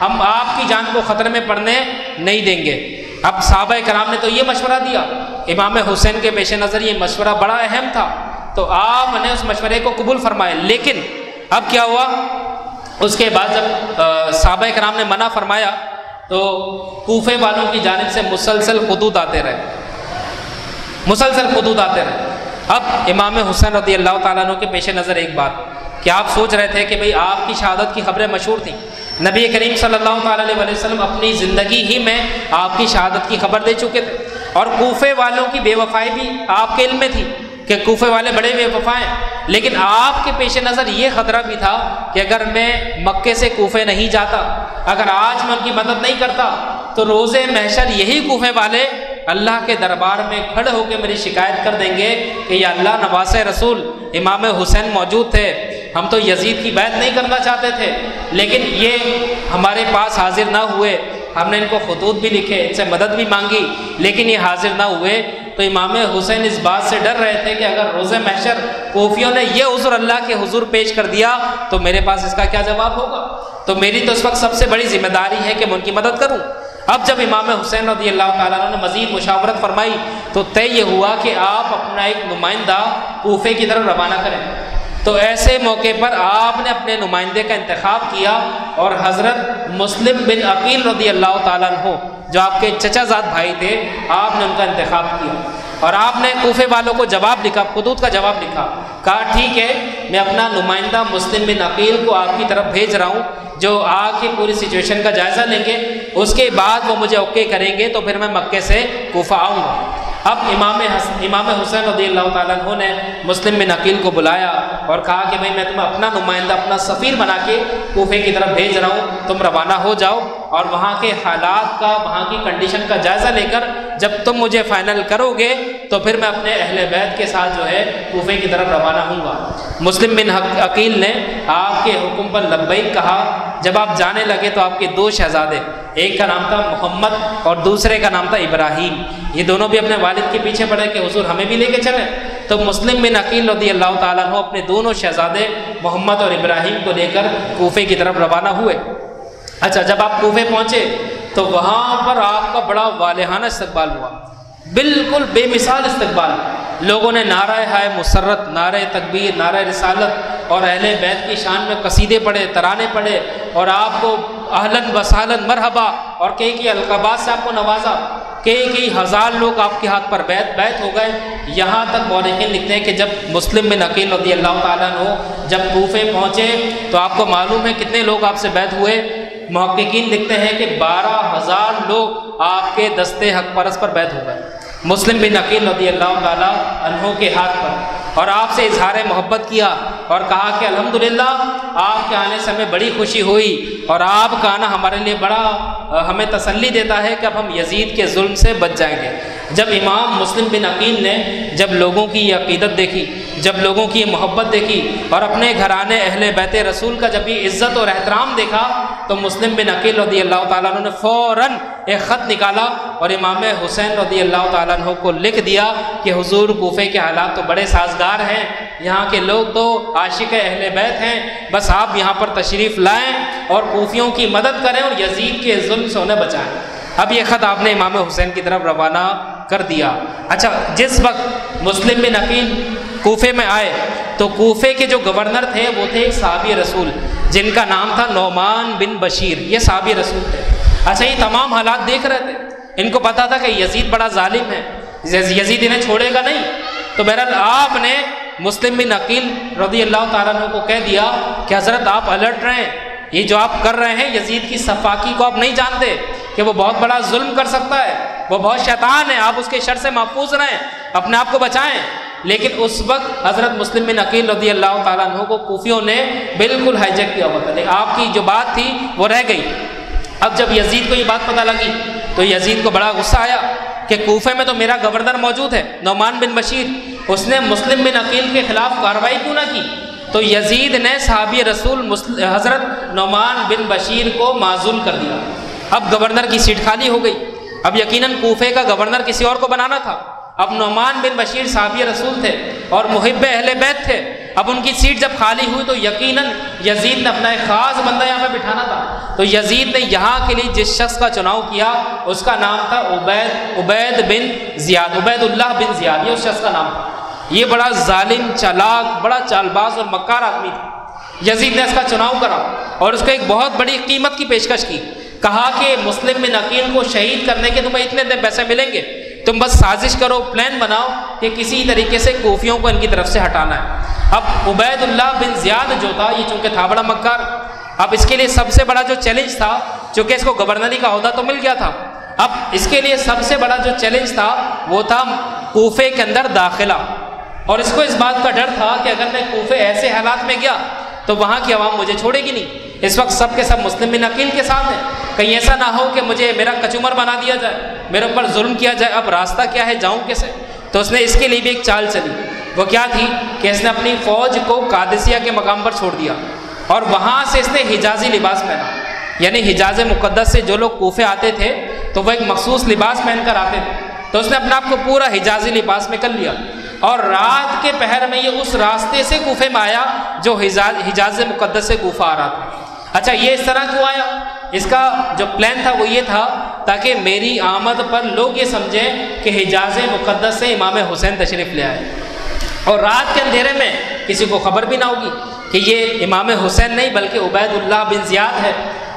ہم آپ کی جان کو خطرے میں پڑنے نہیں دیں گے۔ اب صحابہ کرام نے تو یہ مشورہ دیا، امام حسین کے پیش نظر یہ مشورہ بڑا اہم تھا، تو آپ نے اس مشورے کو قبول فرمایا۔ لیکن اب کیا ہوا، اس کے بعد جب صحابہ کرام نے منع فرمایا تو کوفے والوں کی جانب سے مسلسل خطوط آتے رہے، مسلسل خطوط آتے رہے۔ اب امام حسین رضی اللہ تعالیٰ عنہ کے پیش نظر ایک بات کہ آپ سوچ رہے تھے کہ بھئی آپ کی شہادت کی خبریں مشہور تھیں، نبی کریم صلی اللہ تعالیٰ علیہ وسلم اپنی زندگی ہی میں آپ کی شہادت کی خبر دے چکے تھے، اور کوفے والوں کی بے وفائی بھی آپ کے علم میں تھی کہ کوفے والے بڑے بے وفا ہیں، لیکن آپ کے پیش نظر یہ خطرہ بھی تھا کہ اگر میں مکے سے کوفے نہیں جاتا، اگر آج میں ان کی مدد نہیں کرتا تو روز محشر یہی کوفے والے اللہ کے دربار میں کھڑے ہو کے میری شکایت کر دیں گے کہ یا اللہ نواز رسول امام حسین موجود تھے، ہم تو یزید کی بیعت نہیں کرنا چاہتے تھے، لیکن یہ ہمارے پاس حاضر نہ ہوئے، ہم نے ان کو خطوط بھی لکھے، ان سے مدد بھی مانگی، لیکن یہ حاضر نہ ہوئے۔ تو امام حسین اس بات سے ڈر رہے تھے کہ اگر روز محشر کوفیوں نے یہ عذر اللہ کے حضور پیش کر دیا تو میرے پاس اس کا کیا جواب ہوگا، تو میری تو اس وقت سب سے بڑی ذمہ داری ہے کہ میں ان کی مدد کروں۔ اب جب امام حسین رضی اللہ تعالیٰ عنہ نے مزید مشاورت فرمائی تو طے یہ ہوا کہ آپ اپنا ایک نمائندہ کوفے کی طرف روانہ کریں۔ تو ایسے موقع پر آپ نے اپنے نمائندے کا انتخاب کیا اور حضرت مسلم بن عقیل رضی اللہ تعالیٰ عنہ جو آپ کے چچا زاد بھائی تھے، آپ نے ان کا انتخاب کیا اور آپ نے کوفے والوں کو جواب لکھا، خطوط کا جواب لکھا، کہا ٹھیک ہے میں اپنا نمائندہ مسلم بن عقیل کو آپ کی طرف بھیج رہا ہوں، جو آ کے پوری سچویشن کا جائزہ لیں گے، اس کے بعد وہ مجھے اوکے کریں گے تو پھر میں مکے سے کوفہ آؤں گا۔ اب امام حسین رضی اللہ تعالیٰ عنہ نے مسلم بن عقیل کو بلایا اور کہا کہ بھائی میں تمہیں اپنا نمائندہ، اپنا سفیر بنا کے کوفے کی طرف بھیج رہا ہوں، تم روانہ ہو جاؤ اور وہاں کے حالات کا، وہاں کی کنڈیشن کا جائزہ لے کر جب تم مجھے فائنل کرو گے تو پھر میں اپنے اہل بیت کے ساتھ جو ہے کوفے کی طرف روانہ ہوں گا۔ مسلم بن عقیل نے آپ کے حکم پر لبیک کہا۔ جب آپ جانے لگے تو آپ کے دو شہزادے، ایک کا نام تھا محمد اور دوسرے کا نام تھا ابراہیم، یہ دونوں بھی اپنے والد کے پیچھے پڑے کہ حضور ہمیں بھی لے کے چلیں۔ تو مسلم بن عقیل رضی اللہ تعالیٰ عنہ اپنے دونوں شہزادے محمد اور ابراہیم کو لے کر کوفے کی طرف روانہ ہوئے۔ اچھا، جب آپ کوفے پہنچے تو وہاں پر آپ کا بڑا والہانہ استقبال ہوا، بالکل بے مثال استقبال۔ لوگوں نے نعرہ ہائے مسرت، نعرہ تکبیر، نعرہ رسالت اور اہل بیت کی شان میں قصیدے پڑھے، ترانے پڑھے اور آپ کو اہلاً وسہلاً مرحبا اور کئی القابات سے آپ کو نوازا۔ کئی ہزار لوگ آپ کے ہاتھ پر بیت ہو گئے۔ یہاں تک مورخین لکھتے ہیں کہ جب مسلم بن عقیل رضی اللہ تعالیٰ عنہ جب کوفے پہنچے تو آپ کو معلوم ہے کتنے لوگ آپ سے بیت ہوئے؟ محققین لکھتے ہیں کہ 12,000 لوگ آپ کے دستے حق پرست پر بیت ہو گئے مسلم بن عقیل رضی اللہ تعالیٰ عنہ کے ہاتھ پر، اور آپ سے اظہار محبت کیا اور کہا کہ الحمدللہ آپ کے آنے سے ہمیں بڑی خوشی ہوئی اور آپ کا آنا ہمارے لیے بڑا ہمیں تسلی دیتا ہے کہ اب ہم یزید کے ظلم سے بچ جائیں گے۔ جب امام مسلم بن عقیل نے جب لوگوں کی یہ عقیدت دیکھی، جب لوگوں کی یہ محبت دیکھی اور اپنے گھرانے اہل بیت رسول کا جب یہ عزت اور احترام دیکھا تو مسلم بن عقیل رضی اللہ تعالیٰ عنہ نے فوراً ایک خط نکالا اور امام حسین رضی اللہ تعالیٰ عنہ کو لکھ دیا کہ حضور کوفے کے حالات تو بڑے سازگار ہیں، یہاں کے لوگ تو عاشق اہل بیت ہیں، بس آپ یہاں پر تشریف لائیں اور کوفیوں کی مدد کریں اور یزید کے ظلم سے انہیں بچائیں۔ اب یہ خط آپ نے امام حسین کی طرف روانہ کر دیا۔ اچھا، جس وقت مسلم بن عقیل کوفے میں آئے تو کوفے کے جو گورنر تھے وہ تھے ایک صحابی رسول جن کا نام تھا نعمان بن بشیر، یہ صحابی رسول تھے۔ اچھا، یہ تمام حالات دیکھ رہے تھے، ان کو پتا تھا کہ یزید بڑا ظالم ہے، یزید انہیں چھوڑے گا نہیں، تو بہرحال آپ نے مسلم بن عقیل رضی اللہ تعالیٰ عنہ کو کہہ دیا کہ حضرت آپ الرٹ رہیں، یہ جو آپ کر رہے ہیں یزید کی صفاقی کو آپ نہیں جانتے کہ وہ بہت بڑا ظلم کر سکتا ہے، وہ بہت شیطان ہے، آپ اس کے شر سے محفوظ رہیں، اپنے آپ کو بچائیں۔ لیکن اس وقت حضرت مسلم بن عقیل رضی اللہ تعالیٰ عنہ کو کوفیوں نے بالکل ہائی جیک کیا ہوا تھا، آپ کی جو بات تھی وہ رہ گئی۔ اب جب یزید کو یہ بات پتہ لگی تو یزید کو بڑا غصہ آیا کہ کوفے میں تو میرا گورنر موجود ہے نعمان بن بشیر، اس نے مسلم بن عقیل کے خلاف کارروائی کیوں نہ کی؟ تو یزید نے صحابی رسول حضرت نعمان بن بشیر کو معزول کر دیا۔ اب گورنر کی سیٹ خالی ہو گئی، اب یقیناً کوفے کا گورنر کسی اور کو بنانا تھا۔ اب نعمان بن بشیر صحابی رسول تھے اور محب اہل بیت تھے، اب ان کی سیٹ جب خالی ہوئی تو یقیناً یزید نے اپنا ایک خاص بندہ یہاں پہ بٹھانا تھا۔ تو یزید نے یہاں کے لیے جس شخص کا چناؤ کیا اس کا نام تھا عبید بن زیاد، عبید اللہ بن زیاد، یہ اس شخص کا نام تھا۔ یہ بڑا ظالم، چالاک، بڑا چالباز اور مکار آدمی تھا۔ یزید نے اس کا چناؤ کرا اور اس کو ایک بہت بڑی قیمت کی پیشکش کی، کہا کہ مسلم بن عقیل کو شہید کرنے کے تمہیں اتنے پیسے ملیں گے، تم بس سازش کرو، پلان بناؤ کہ کسی طریقے سے کوفیوں کو ان کی طرف سے ہٹانا ہے۔ اب عبید اللہ بن زیاد جو تھا یہ چونکہ تھا بڑا مکار، اب اس کے لیے سب سے بڑا جو چیلنج تھا، چونکہ اس کو گورنری کا عہدہ تو مل گیا تھا، اب اس کے لیے سب سے بڑا جو چیلنج تھا وہ تھا کوفے کے اندر داخلہ اور اس کو اس بات کا ڈر تھا کہ اگر میں کوفے ایسے حالات میں گیا تو وہاں کی عوام مجھے چھوڑے گی نہیں. اس وقت سب کے سب مسلم بن عقیل کے سامنے، کہیں ایسا نہ ہو کہ مجھے میرا کچومر بنا دیا جائے، میرے اوپر ظلم کیا جائے. اب راستہ کیا ہے، جاؤں کیسے؟ تو اس نے اس کے لیے بھی ایک چال چلی. وہ کیا تھی کہ اس نے اپنی فوج کو قادسیہ کے مقام پر چھوڑ دیا اور وہاں سے اس نے حجازی لباس پہنا. یعنی حجاز مقدس سے جو لوگ کوفے آتے تھے تو وہ ایک مخصوص لباس پہن کر آتے تھے، تو اس نے اپنے آپ کو پورا حجازی لباس میں کر لیا اور رات کے پہر میں یہ اس راستے سے کوفے میں آیا جو حجاز مقدس سے کوفہ آ رہا تھا. اچھا یہ اس طرح کیوں آیا؟ اس کا جو پلان تھا وہ یہ تھا تاکہ میری آمد پر لوگ یہ سمجھیں کہ حجاز مقدس سے امام حسین تشریف لے آئے، اور رات کے اندھیرے میں کسی کو خبر بھی نہ ہوگی کہ یہ امام حسین نہیں بلکہ عبید اللہ بن زیاد ہے.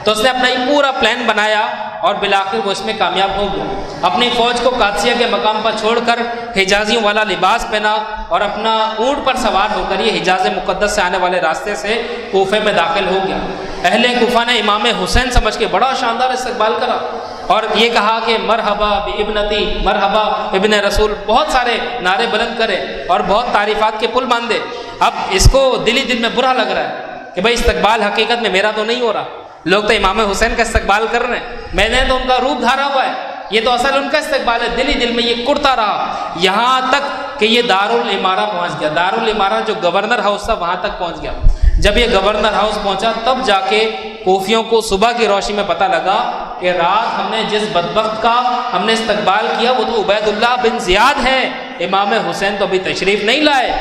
تو اس نے اپنا یہ پورا پلان بنایا اور بالآخر وہ اس میں کامیاب ہو گیا. اپنی فوج کو قادسیہ کے مقام پر چھوڑ کر حجازیوں والا لباس پہنا اور اپنا اونٹ پر سوار ہو کر یہ حجاز مقدس سے آنے والے راستے سے کوفے میں داخل ہو گیا. اہل کوفہ نے امام حسین سمجھ کے بڑا شاندار استقبال کرا اور یہ کہا کہ مرحبا بابنتی، مرحبا ابن رسول، بہت سارے نعرے بلند کرے اور بہت تعریفات کے پل باندھے. اب اس کو دل میں برا لگ رہا ہے کہ بھائی استقبال حقیقت میں میرا تو نہیں ہو رہا، لوگ تو امام حسین کا استقبال کر رہے ہیں، میں نے تو ان کا روپ دھارا ہوا ہے، یہ تو اصل ان کا استقبال ہے. دل میں یہ کرتا رہا یہاں تک کہ یہ دارالامارہ پہنچ گیا. دارالامارہ جو گورنر ہاؤس تھا وہاں تک پہنچ گیا. جب یہ گورنر ہاؤس پہنچا تب جا کے کوفیوں کو صبح کی روشنی میں پتہ لگا کہ رات ہم نے جس بدبخت کا ہم نے استقبال کیا وہ تو عبید اللہ بن زیاد ہے، امام حسین تو ابھی تشریف نہیں لائے.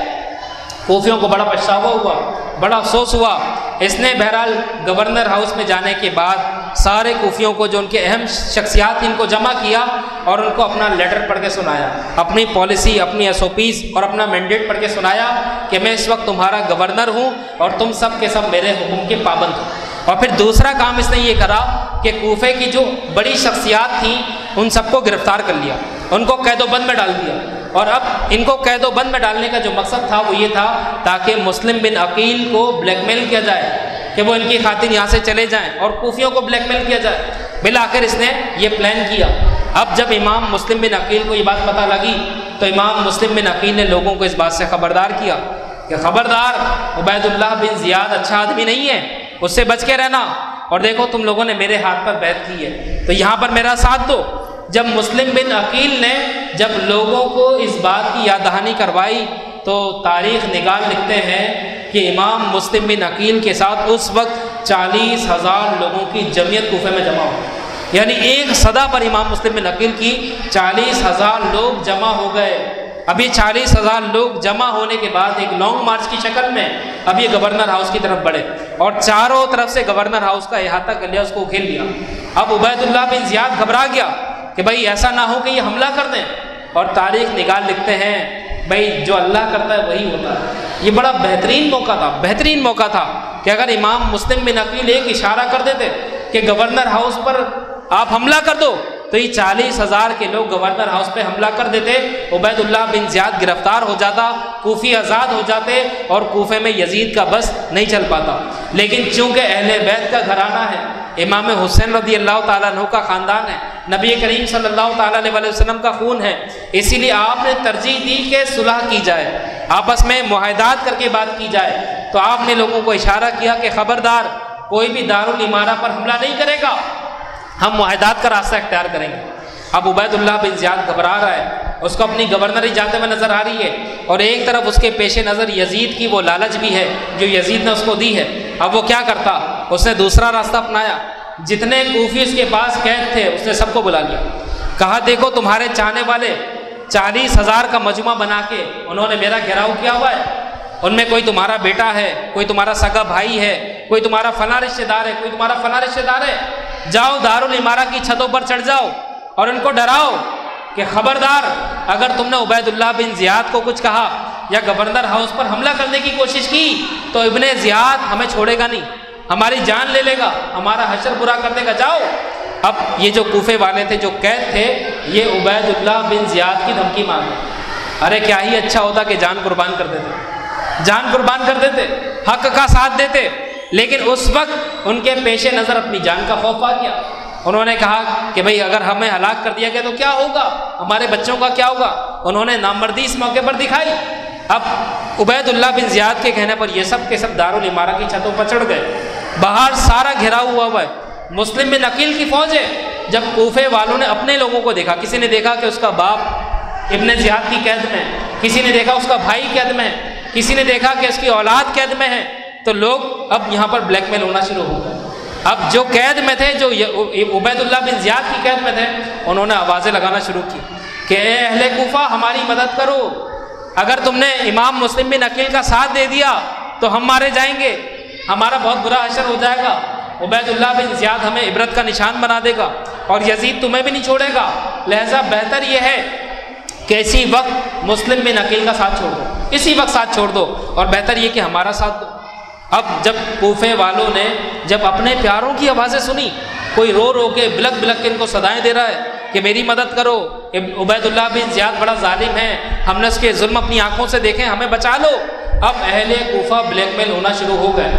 کوفیوں کو بڑا پچھتاوا ہوا، بڑا افسوس ہوا. اس نے بہرحال گورنر ہاؤس میں جانے کے بعد سارے کوفیوں کو جو ان کے اہم شخصیات تھیں ان کو جمع کیا اور ان کو اپنا لیٹر پڑھ کے سنایا، اپنی پالیسی، اپنی SOPs اور اپنا مینڈیٹ پڑھ کے سنایا کہ میں اس وقت تمہارا گورنر ہوں اور تم سب کے سب میرے حکم کے پابند ہو. اور پھر دوسرا کام اس نے یہ کرا کہ کوفے کی جو بڑی شخصیات تھیں ان سب کو گرفتار کر لیا، ان کو قید و بند میں ڈال دیا. اور اب ان کو قید و بند میں ڈالنے کا جو مقصد تھا وہ یہ تھا تاکہ مسلم بن عقیل کو بلیک میل کیا جائے کہ وہ ان کی خاطر یہاں سے چلے جائیں اور کوفیوں کو بلیک میل کیا جائے. بالآخر اس نے یہ پلان کیا. اب جب امام مسلم بن عقیل کو یہ بات پتہ لگی تو امام مسلم بن عقیل نے لوگوں کو اس بات سے خبردار کیا کہ خبردار، عبید اللہ بن زیاد اچھا آدمی نہیں ہے، اس سے بچ کے رہنا. اور دیکھو تم لوگوں نے میرے ہاتھ پر بیعت کی ہے تو یہاں پر میرا ساتھ دو. جب مسلم بن عقیل نے جب لوگوں کو اس بات کی یاد دہانی کروائی تو تاریخ نگار لکھتے ہیں کہ امام مسلم بن عقیل کے ساتھ اس وقت 40,000 لوگوں کی جمعیت کوفے میں جمع ہو. یعنی ایک صدا پر امام مسلم بن عقیل کی 40,000 لوگ جمع ہو گئے. اب یہ 40,000 لوگ جمع ہونے کے بعد ایک لانگ مارچ کی شکل میں اب یہ گورنر ہاؤس کی طرف بڑھے اور چاروں طرف سے گورنر ہاؤس کا احاطہ کر لیا، اس کو گھیر لیا. اب عبید اللہ بن زیاد گھبرا گیا کہ بھائی ایسا نہ ہو کہ یہ حملہ کر دیں. اور تاریخ نگار لکھتے ہیں بھائی جو اللہ کرتا ہے وہی ہوتا ہے. یہ بڑا بہترین موقع تھا کہ اگر امام مسلم بن عقیل ایک اشارہ کر دیتے کہ گورنر ہاؤس پر آپ حملہ کر دو تو یہ 40,000 کے لوگ گورنر ہاؤس پہ حملہ کر دیتے، عبید اللہ بن زیاد گرفتار ہو جاتا، کوفی آزاد ہو جاتے اور کوفے میں یزید کا بس نہیں چل پاتا. لیکن چونکہ اہل بیت کا گھرانہ ہے، امام حسین رضی اللہ تعالیٰ عنہ کا خاندان ہے، نبی کریم صلی اللہ تعالیٰ علیہ وسلم کا خون ہے، اسی لیے آپ نے ترجیح دی کہ صلح کی جائے، آپس میں معاہدات کر کے بات کی جائے. تو آپ نے لوگوں کو اشارہ کیا کہ خبردار کوئی بھی دارالامارہ پر حملہ نہیں کرے گا، ہم معاہدات کا راستہ اختیار کریں گے. اب عبید اللہ بن زیاد گھبرا رہا ہے، اس کو اپنی گورنری جاتے ہوئے نظر آ رہی ہے اور ایک طرف اس کے پیش نظر یزید کی وہ لالچ بھی ہے جو یزید نے اس کو دی ہے. اب وہ کیا کرتا، اس نے دوسرا راستہ اپنایا. جتنے کوفی اس کے پاس قید تھے اس نے سب کو بلا لیا، کہا دیکھو تمہارے چاہنے والے 40,000 کا مجمع بنا کے انہوں نے میرا گھیراؤ کیا ہوا ہے. ان میں کوئی تمہارا بیٹا ہے، کوئی تمہارا سگا بھائی ہے، کوئی تمہارا فلاں رشتہ دار ہے، کوئی تمہارا فلاں رشتہ دار ہے. جاؤ دارالامارہ کی چھتوں پر چڑھ جاؤ اور ان کو ڈراؤ کہ خبردار اگر تم نے عبید اللہ بن زیاد کو کچھ کہا یا گورنر ہاؤس پر حملہ کرنے کی کوشش کی تو ابن زیاد ہمیں چھوڑے گا نہیں، ہماری جان لے لے گا، ہمارا حشر برا کر دے گا. جاؤ. اب یہ جو کوفے والے تھے جو قید تھے یہ عبید اللہ بن زیاد کی دھمکی مانگے. ارے کیا ہی اچھا ہوتا کہ جان قربان کر دیتے، حق کا ساتھ دیتے. لیکن اس وقت ان کے پیش نظر اپنی جان کا خوف آ گیا. انہوں نے کہا کہ بھئی اگر ہمیں ہلاک کر دیا گیا تو کیا ہوگا، ہمارے بچوں کا کیا ہوگا. انہوں نے نامردی اس موقع پر دکھائی اب عبید اللہ بن زیاد کے کہنے پر یہ سب کے سب دارالعمارہ کی چھتوں پر چڑھ گئے. باہر سارا گھیراؤ ہوا ہے. مسلم بن عقیل کی فوج ہے. جب کوفے والوں نے اپنے لوگوں کو دیکھا، کسی نے دیکھا کہ اس کا باپ ابن زیاد کی قید میں، کسی نے دیکھا اس کا بھائی قید میں، کسی نے دیکھا کہ اس کی اولاد قید میں ہے، تو لوگ اب یہاں پر بلیک میل ہونا شروع ہو گئے. اب جو قید میں تھے، جو عبید اللہ بن زیاد کی قید میں تھے، انہوں نے آوازیں لگانا شروع کی کہ اے اہل کوفہ ہماری مدد کرو، اگر تم نے امام مسلم بن عقیل کا ساتھ دے دیا تو ہم مارے جائیں گے، ہمارا بہت برا حشر ہو جائے گا، عبید اللہ بن زیاد ہمیں عبرت کا نشان بنا دے گا اور یزید تمہیں بھی نہیں چھوڑے گا، لہذا بہتر یہ ہے کہ اسی وقت مسلم بن عقیل کا ساتھ چھوڑ دو، اسی وقت ساتھ چھوڑ دو، اور بہتر یہ کہ ہمارا ساتھ دو. اب جب کوفے والوں نے جب اپنے پیاروں کی آوازیں سنی، کوئی رو رو کے بلک بلک کے ان کو صدائیں دے رہا ہے کہ میری مدد کرو، عبید اللہ بن زیاد بڑا ظالم ہے، ہم نے اس کے ظلم اپنی آنکھوں سے دیکھے، ہمیں بچا لو. اب اہل کوفہ بلیک میل ہونا شروع ہو گئے.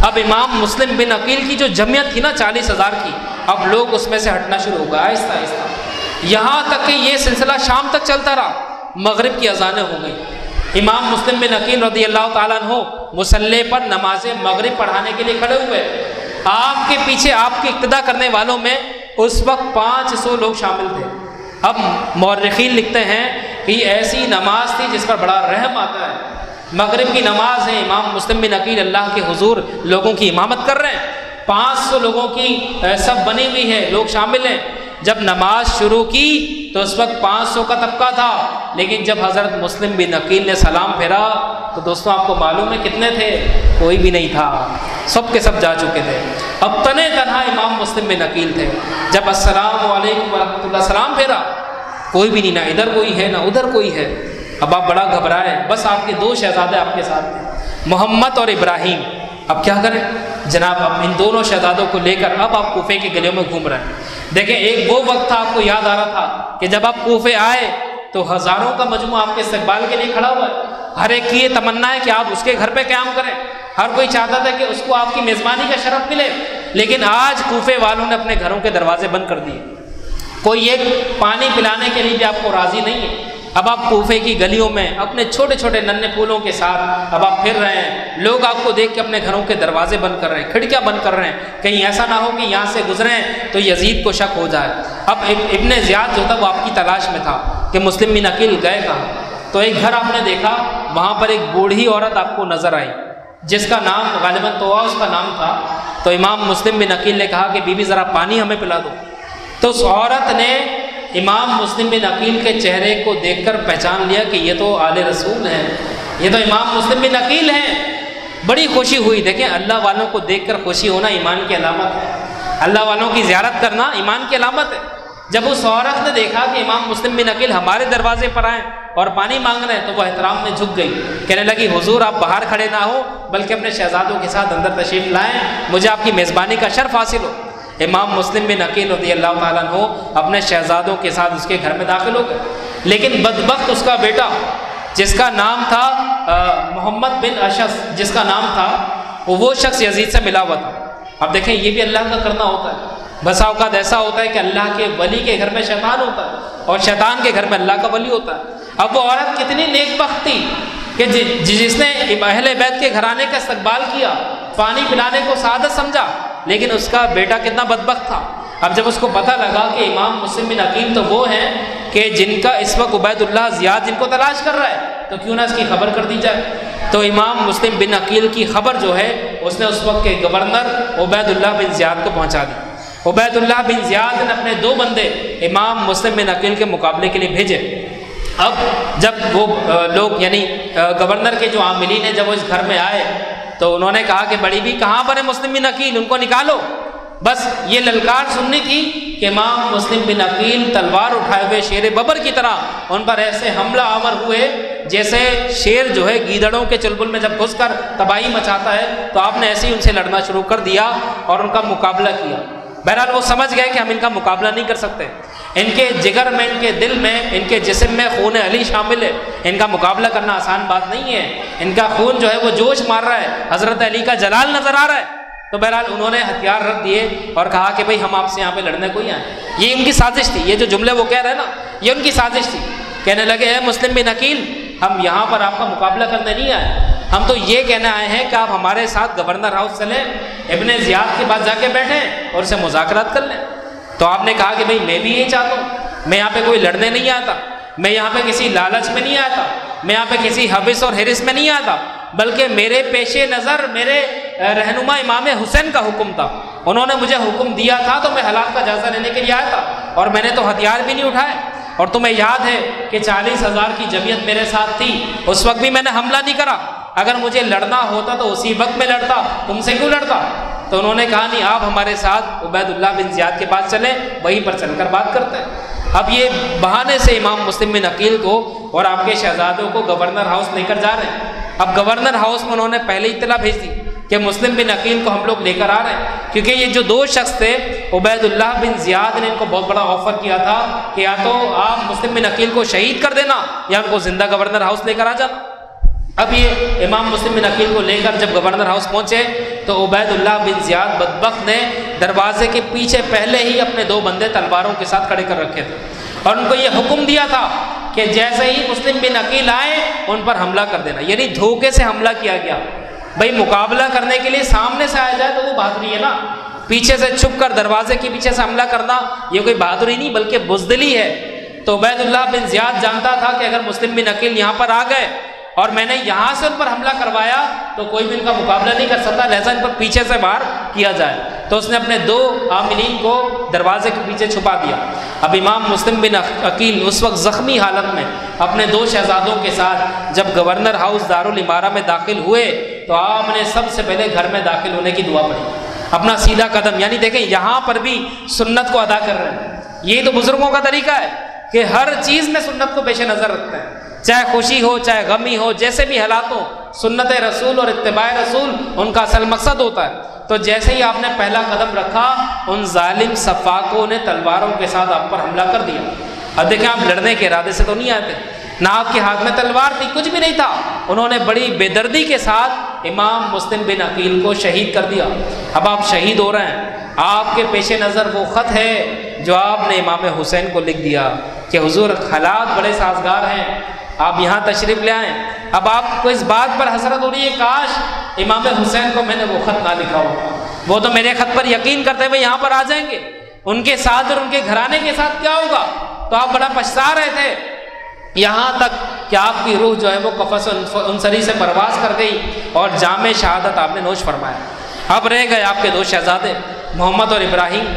اب امام مسلم بن عقیل کی جو جمعیت تھی نا 40,000 کی، اب لوگ اس میں سے ہٹنا شروع ہو گئے آہستہ آہستہ، یہاں تک کہ یہ سلسلہ شام تک چلتا رہا. مغرب کی اذانیں ہو گئی. امام مسلم بن عقیل رضی اللہ تعالیٰ عنہ مصلی پر نماز مغرب پڑھانے کے لیے کھڑے ہوئے. آپ کے پیچھے آپ کی اقتدا کرنے والوں میں اس وقت 500 لوگ شامل تھے. اب مورخین لکھتے ہیں کہ یہ ایسی نماز تھی جس پر بڑا رحم آتا ہے. مغرب کی نماز ہے، امام مسلم بن عقیل اللہ کے حضور لوگوں کی امامت کر رہے ہیں، 500 لوگوں کی سب بنی ہوئی ہے، لوگ شامل ہیں. جب نماز شروع کی تو اس وقت 500 کا طبقہ تھا، لیکن جب حضرت مسلم بن عقیل نے سلام پھیرا تو دوستوں آپ کو معلوم ہے کتنے تھے؟ کوئی بھی نہیں تھا، سب کے سب جا چکے تھے. اب تنے تنہا امام مسلم بن عقیل تھے. جب السلام علیکم ورحمۃ اللہ سلام پھیرا، کوئی بھی نہیں، نہ ادھر کوئی ہے نہ ادھر کوئی ہے. اب آپ بڑا گھبرائے، بس آپ کے 2 شہزادے آپ کے ساتھ تھے، محمد اور ابراہیم. اب کیا کریں جناب؟ اب ان دونوں شہزادوں کو لے کر اب آپ کوفے کے گلیوں میں گھوم رہے ہیں. دیکھیں ایک وہ وقت تھا، آپ کو یاد آ رہا تھا کہ جب آپ کوفے آئے تو ہزاروں کا مجموعہ آپ کے استقبال کے لیے کھڑا ہوا ہے. ہر ایک کی یہ تمنا ہے کہ آپ اس کے گھر پہ قیام کریں، ہر کوئی چاہتا تھا کہ اس کو آپ کی میزبانی کا شرف ملے. لیکن آج کوفے والوں نے اپنے گھروں کے دروازے بند کر دیے، کوئی ایک پانی پلانے کے لیے بھی آپ کو راضی نہیں ہے. اب آپ کوفے کی گلیوں میں اپنے چھوٹے چھوٹے ننھے پھولوں کے ساتھ اب آپ پھر رہے ہیں. لوگ آپ کو دیکھ کے اپنے گھروں کے دروازے بند کر رہے ہیں، کھڑکیاں بند کر رہے ہیں، کہیں ایسا نہ ہو کہ یہاں سے گزریں تو یزید کو شک ہو جائے. اب ابن زیاد جو تھا وہ آپ کی تلاش میں تھا کہ مسلم بن عقیل گئے کہاں. تو ایک گھر آپ نے دیکھا، وہاں پر ایک بوڑھی عورت آپ کو نظر آئی جس کا نام غالباً تووا اس کا نام تھا. تو امام مسلم بن عقیل نے کہا کہ بی بی ذرا پانی ہمیں پلا دو. تو اس عورت نے امام مسلم بن عقیل کے چہرے کو دیکھ کر پہچان لیا کہ یہ تو آل رسول ہیں، یہ تو امام مسلم بن عقیل ہیں. بڑی خوشی ہوئی. دیکھیں اللہ والوں کو دیکھ کر خوشی ہونا ایمان کی علامت ہے، اللہ والوں کی زیارت کرنا ایمان کی علامت ہے. جب اس عورت نے دیکھا کہ امام مسلم بن عقیل ہمارے دروازے پر آئے اور پانی مانگ رہے ہیں تو وہ احترام میں جھک گئی، کہنے لگی حضور آپ باہر کھڑے نہ ہو بلکہ اپنے شہزادوں کے ساتھ اندر تشریف لائیں، مجھے آپ کی میزبانی کا شرف حاصل ہو. امام مسلم بن عقیل رضی اللہ تعالیٰ عنہ اپنے شہزادوں کے ساتھ اس کے گھر میں داخل ہو گئے. لیکن بدبخت اس کا بیٹا جس کا نام تھا محمد بن اشس، جس کا نام تھا وہ شخص یزید سے ملا ہوا تھا. اب دیکھیں یہ بھی اللہ کا کرنا ہوتا ہے. بسا اوقات ایسا ہوتا ہے کہ اللہ کے ولی کے گھر میں شیطان ہوتا ہے اور شیطان کے گھر میں اللہ کا ولی ہوتا ہے. اب وہ عورت کتنی نیک بخت تھی کہ جس نے اہل بیت کے گھرانے کا استقبال کیا، پانی پلانے کو سعادت سمجھا، لیکن اس کا بیٹا کتنا بدبخت تھا. اب جب اس کو پتہ لگا کہ امام مسلم بن عقیل تو وہ ہیں کہ جن کا اس وقت عبید اللہ زیاد جن کو تلاش کر رہا ہے، تو کیوں نہ اس کی خبر کر دی جائے. تو امام مسلم بن عقیل کی خبر جو ہے اس نے اس وقت کے گورنر عبید اللہ بن زیاد کو پہنچا دی. عبید اللہ بن زیاد نے اپنے 2 بندے امام مسلم بن عقیل کے مقابلے کے لیے بھیجے. اب جب وہ لوگ یعنی گورنر کے جو عاملین ہیں جب وہ اس گھر میں آئے تو انہوں نے کہا کہ بڑی بھی کہاں پر ہے مسلم بن عقیل، ان کو نکالو. بس یہ للکار سننی تھی کہ امام مسلم بن عقیل تلوار اٹھائے ہوئے شیر ببر کی طرح ان پر ایسے حملہ آور ہوئے جیسے شیر جو ہے گیدڑوں کے چلبل میں جب گھس کر تباہی مچاتا ہے، تو آپ نے ایسے ہی ان سے لڑنا شروع کر دیا اور ان کا مقابلہ کیا. بہرحال وہ سمجھ گئے کہ ہم ان کا مقابلہ نہیں کر سکتے، ان کے جگر میں، ان کے دل میں، ان کے جسم میں خون علی شامل ہے، ان کا مقابلہ کرنا آسان بات نہیں ہے. ان کا خون جو ہے وہ جوش مار رہا ہے، حضرت علی کا جلال نظر آ رہا ہے. تو بہرحال انہوں نے ہتھیار رکھ دیے اور کہا کہ بھئی ہم آپ سے یہاں پہ لڑنے کو ہی آئے. یہ ان کی سازش تھی، یہ جو جملے وہ کہہ رہے ہیں نا یہ ان کی سازش تھی. کہنے لگے اے مسلم بن عقیل ہم یہاں پر آپ کا مقابلہ کرنے نہیں آئے، ہم تو یہ کہنے آئے ہیں کہ آپ ہمارے ساتھ گورنر ہاؤس چلیں، ابن زیاد کے پاس جا کے بیٹھیں اور اسے مذاکرات کر لیں۔ تو آپ نے کہا کہ بھئی میں بھی یہی چاہتا ہوں، میں یہاں پہ کوئی لڑنے نہیں آتا، میں یہاں پہ کسی لالچ میں نہیں آتا، میں یہاں پہ کسی حوث اور حرص میں نہیں آتا، بلکہ میرے پیش نظر میرے رہنما امام حسین کا حکم تھا، انہوں نے مجھے حکم دیا تھا تو میں حالات کا جائزہ لینے کے لیے آیا تھا، اور میں نے تو ہتھیار بھی نہیں اٹھائے۔ اور تمہیں یاد ہے کہ 40,000 کی جمعیت میرے ساتھ تھی، اس وقت بھی میں نے حملہ نہیں کرا، اگر مجھے لڑنا ہوتا تو اسی وقت میں لڑتا، تم سے کیوں لڑتا؟ تو انہوں نے کہا نہیں، آپ ہمارے ساتھ عبید اللہ بن زیاد کے پاس چلیں، وہیں پر چل کر بات کرتے ہیں۔ اب یہ بہانے سے امام مسلم بن عقیل کو اور آپ کے شہزادوں کو گورنر ہاؤس لے کر جا رہے ہیں۔ اب گورنر ہاؤس میں انہوں نے پہلے اطلاع بھیج دی کہ مسلم بن عقیل کو ہم لوگ لے کر آ رہے ہیں، کیونکہ یہ جو دو شخص تھے عبید اللہ بن زیاد نے ان کو بہت بڑا آفر کیا تھا کہ یا تو آپ مسلم بن عقیل کو شہید کر دینا یا ان کو زندہ گورنر ہاؤس لے کر آ جانا۔ اب یہ امام مسلم بن عقیل کو لے کر جب گورنر ہاؤس پہنچے تو عبید اللہ بن زیاد بدبخت نے دروازے کے پیچھے پہلے ہی اپنے 2 بندے تلواروں کے ساتھ کھڑے کر رکھے تھے، اور ان کو یہ حکم دیا تھا کہ جیسے ہی مسلم بن عقیل آئے ان پر حملہ کر دینا، یعنی دھوکے سے حملہ کیا گیا۔ بھائی مقابلہ کرنے کے لیے سامنے سے آیا جائے تو وہ بہادری ہے نا، پیچھے سے چھپ کر دروازے کے پیچھے سے حملہ کرنا یہ کوئی بہادری نہیں بلکہ بزدلی ہے۔ تو عبید اللہ بن زیاد جانتا تھا کہ اگر مسلم بن عقیل یہاں پر آ گئے اور میں نے یہاں سے ان پر حملہ کروایا تو کوئی بھی ان کا مقابلہ نہیں کر سکتا، لہذا ان پر پیچھے سے باہر کیا جائے۔ تو اس نے اپنے 2 عاملین کو دروازے کے پیچھے چھپا دیا۔ اب امام مسلم بن عقیل اس وقت زخمی حالت میں اپنے 2 شہزادوں کے ساتھ جب گورنر ہاؤس دارالامارہ میں داخل ہوئے تو آپ نے سب سے پہلے گھر میں داخل ہونے کی دعا پڑھی، اپنا سیدھا قدم، یعنی دیکھیں یہاں پر بھی سنت کو ادا کر رہے ہیں۔ یہی تو بزرگوں کا طریقہ ہے کہ ہر چیز میں سنت کو پیش نظر رکھتے ہیں، چاہے خوشی ہو چاہے غمی ہو، جیسے بھی حالات ہو، سنت رسول اور اتباع رسول ان کا اصل مقصد ہوتا ہے۔ تو جیسے ہی آپ نے پہلا قدم رکھا ان ظالم سفاکوں نے تلواروں کے ساتھ آپ پر حملہ کر دیا۔ اب دیکھیں آپ لڑنے کے ارادے سے تو نہیں آتے، نہ آپ کے ہاتھ میں تلوار تھی، کچھ بھی نہیں تھا، انہوں نے بڑی بے دردی کے ساتھ امام مسلم بن عقیل کو شہید کر دیا۔ اب آپ شہید ہو رہے ہیں، آپ کے پیش نظر وہ خط ہے جو آپ نے امام حسین کو لکھ دیا کہ حضور حالات بڑے سازگار ہیں، آپ یہاں تشریف لے آئیں۔ اب آپ کو اس بات پر حسرت ہو رہی ہے کاش امام حسین کو میں نے وہ خط نہ لکھا ہو، وہ تو میرے خط پر یقین کرتے ہوئے یہاں پر آ جائیں گے، ان کے ساتھ اور ان کے گھرانے کے ساتھ کیا ہوگا؟ تو آپ بڑا پچھتا رہے تھے، یہاں تک کہ آپ کی روح جو ہے وہ قفس انصری سے پرواز کر گئی اور جام شہادت آپ نے نوش فرمایا۔ اب رہ گئے آپ کے 2 شہزادے محمد اور ابراہیم،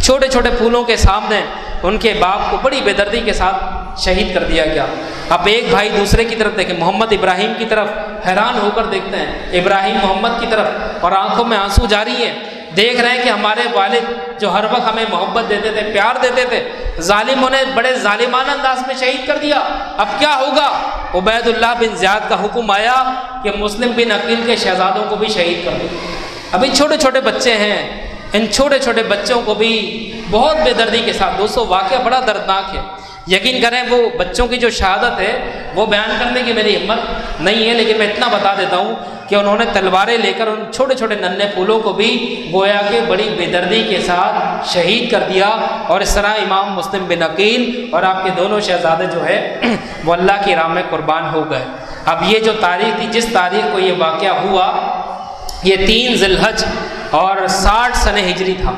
چھوٹے چھوٹے پھولوں کے سامنے ان کے باپ کو بڑی بے دردی کے ساتھ شہید کر دیا گیا۔ اب ایک بھائی دوسرے کی طرف دیکھیں، محمد ابراہیم کی طرف حیران ہو کر دیکھتے ہیں، ابراہیم محمد کی طرف، اور آنکھوں میں آنسو جاری ہیں، دیکھ رہے ہیں کہ ہمارے والد جو ہر وقت ہمیں محبت دیتے تھے، پیار دیتے تھے، ظالموں نے بڑے ظالمانہ انداز میں شہید کر دیا، اب کیا ہوگا؟ عبید اللہ بن زیاد کا حکم آیا کہ مسلم بن عقیل کے شہزادوں کو بھی شہید کر دو۔ ابھی چھوٹے چھوٹے بچے ہیں، ان چھوٹے چھوٹے بچوں کو بھی بہت بے دردی کے ساتھ، دوستو واقعہ بڑا دردناک ہے، یقین کریں وہ بچوں کی جو شہادت ہے وہ بیان کرنے کی میری ہمت نہیں ہے، لیکن میں اتنا بتا دیتا ہوں کہ انہوں نے تلواریں لے کر ان چھوٹے چھوٹے ننھے پھولوں کو بھی گویا کہ بڑی بے دردی کے ساتھ شہید کر دیا، اور اس طرح امام مسلم بن عقیل اور آپ کے دونوں شہزادے جو ہے وہ اللہ کی راہ میں قربان ہو گئے۔ اب یہ جو تاریخ تھی، جس تاریخ کو یہ واقعہ ہوا، یہ 3 ذی الحج اور 60 سنہ ہجری تھا،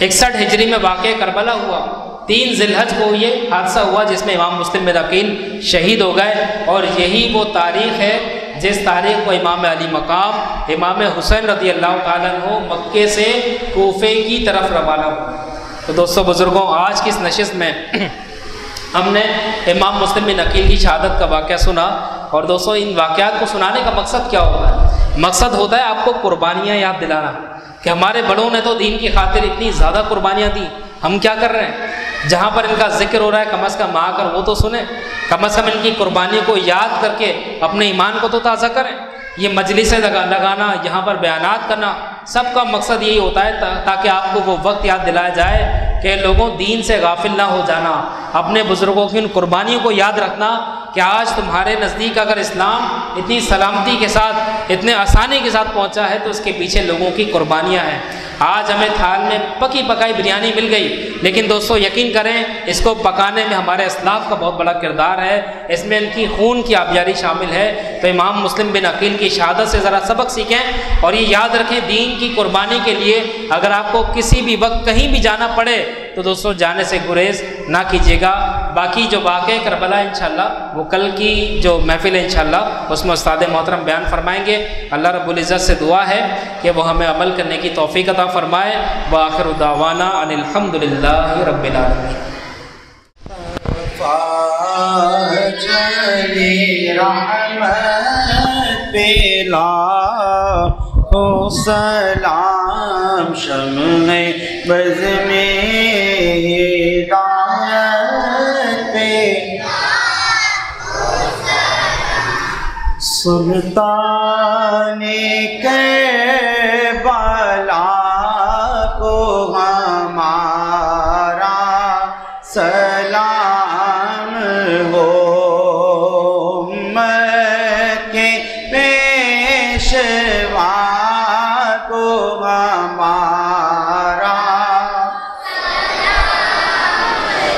61 ہجری میں واقعہ کربلا ہوا، 3 ذی الحج کو یہ حادثہ ہوا جس میں امام مسلم بن عقیل شہید ہو گئے، اور یہی وہ تاریخ ہے جس تاریخ کو امام علی مقام امام حسین رضی اللہ تعالیٰ عنہ مکے سے کوفے کی طرف روانہ ہوا۔ تو دوستو بزرگوں، آج کی اس نشست میں ہم نے امام مسلم بن عقیل کی شہادت کا واقعہ سنا، اور دوستو ان واقعات کو سنانے کا مقصد کیا ہوتا ہے؟ مقصد ہوتا ہے آپ کو قربانیاں یاد دلانا کہ ہمارے بڑوں نے تو دین کی خاطر اتنی زیادہ قربانیاں دی، ہم کیا کر رہے ہیں؟ جہاں پر ان کا ذکر ہو رہا ہے کم از کم آ کر وہ تو سنیں، کم از کم ان کی قربانیوں کو یاد کر کے اپنے ایمان کو تو تازہ کریں۔ یہ مجلسیں لگانا، یہاں پر بیانات کرنا، سب کا مقصد یہی ہوتا ہے تاکہ آپ کو وہ وقت یاد دلایا جائے کہ لوگوں دین سے غافل نہ ہو جانا، اپنے بزرگوں کی ان قربانیوں کو یاد رکھنا کہ آج تمہارے نزدیک اگر اسلام اتنی سلامتی کے ساتھ اتنے آسانی کے ساتھ پہنچا ہے تو اس کے پیچھے لوگوں کی قربانیاں ہیں۔ آج ہمیں تھال میں پکی پکائی بریانی مل گئی، لیکن دوستو یقین کریں اس کو پکانے میں ہمارے اسلاف کا بہت بڑا کردار ہے، اس میں ان کی خون کی آبیاری شامل ہے۔ تو امام مسلم بن عقیل کی شہادت سے ذرا سبق سیکھیں اور یہ یاد رکھیں دین کی قربانی کے لیے اگر آپ کو کسی بھی وقت کہیں بھی جانا پڑے تو دوستو جانے سے گریز نہ کیجیے گا۔ باقی جو واقعہ کربلا انشاءاللہ وہ کل کی جو محفل ہے انشاءاللہ اس میں استاد محترم بیان فرمائیں گے۔ اللہ رب العزت سے دعا ہے کہ وہ ہمیں عمل کرنے کی توفیق عطا فرمائے۔ وآخر دعوانا ان الحمدللہ رب العالمین۔ سلام شمع بز میں ہدایت پہ سلطان کربلا کو ہمارا سلام ہو، امت کے پیشوا کو ہمارا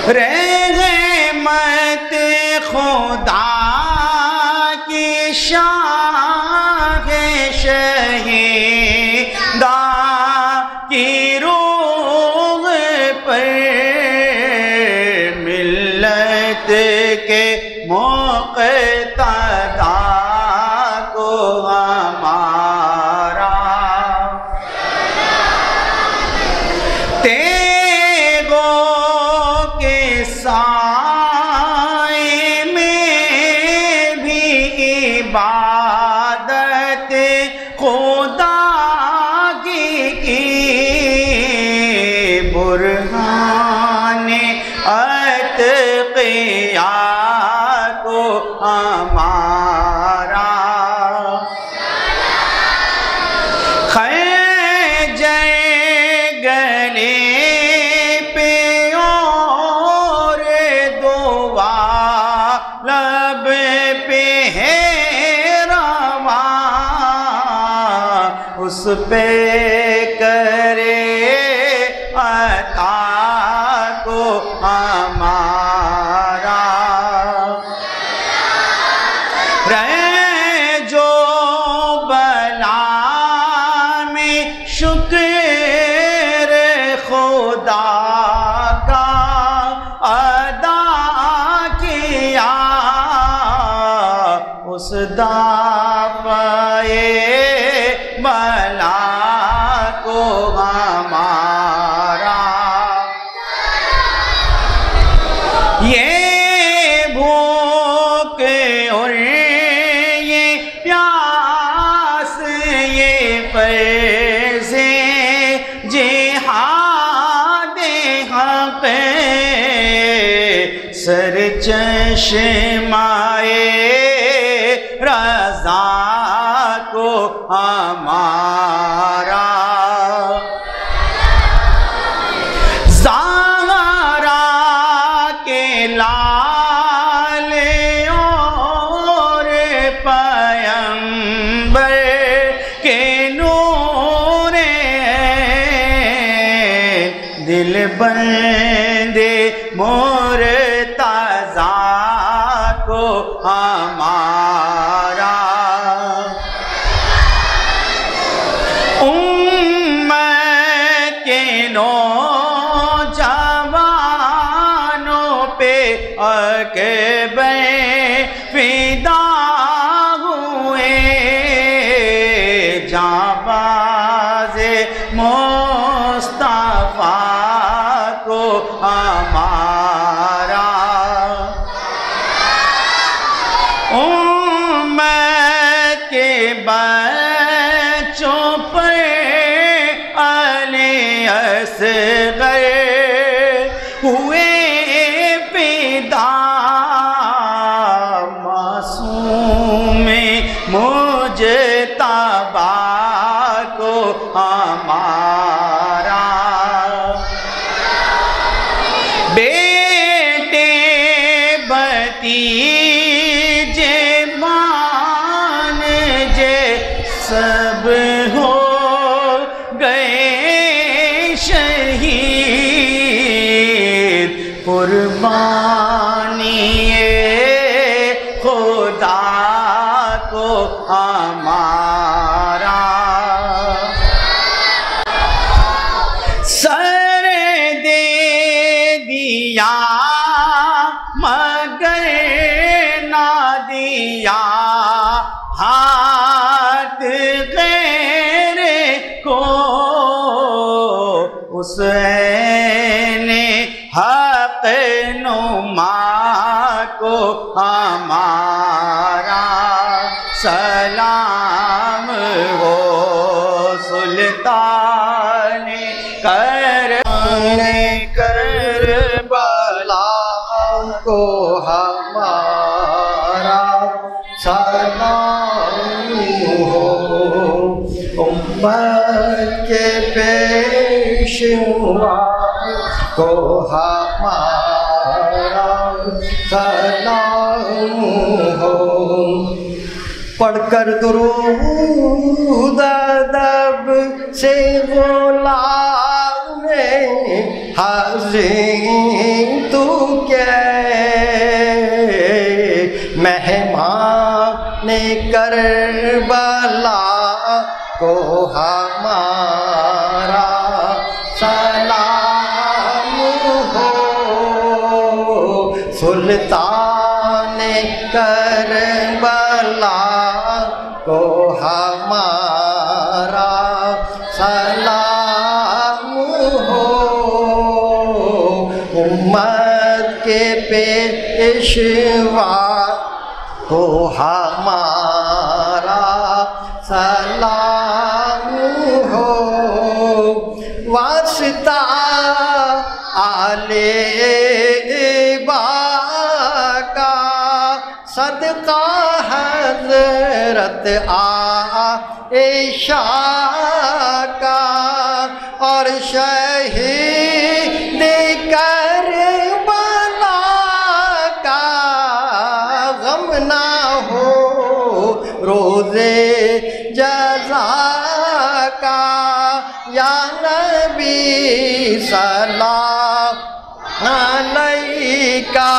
رحمت خدا کی شاہ شہیدہ کی روح پر ملت کے مقتدا کو ہمارا تیغوں کے سائے میں بھی عبادت خدا کی برہان اتقیا کو ہمارا خنجر گلے پہ اور دعا لب پہ ہے رواں، اس پہ کرے عطا کو ہمارا رہے جو بلا میں شکر خدا کا ادا کیا، اس دافعے بلا کو ہمارا یہ بھوک اور یہ پیاس یہ فرض جہاد حق سر چشمائے رضا کو ہمارا لال اور پیمبر کے نور دل بندے مرتضیٰ کو ہمارا امت کے اکبر فدا ہوئے جانباز مصطفیٰ کو ہمارا امت کے بچوں پر علی اصغر ہوئے معصوم مجتبی کو ہمارا بیٹے بتی قربانی خدا کو ہمارا سر دے دیا مگر نہ دیا ہاتھ غیر کو حسین حق نما کو ہمارا سلام ہو سلطان کربلا کو ہمارا سلام ہو امت کے پیشوا کو ہمارا سلام ہو پڑھ کر درود ادب سے غلام حزین تو کیا مہمان کربلا کو ہمارا سلام ہو سلطان کربلا کو ہمارا سلام ہو امت کے پیشوا کو ہمارا سلام ہو واسطہ آل با کا صدقہ حضرت عائشہ کا اور شہید کربلا کا غم نہ ہو روزے جزا کا یا نبی سلام علیکہ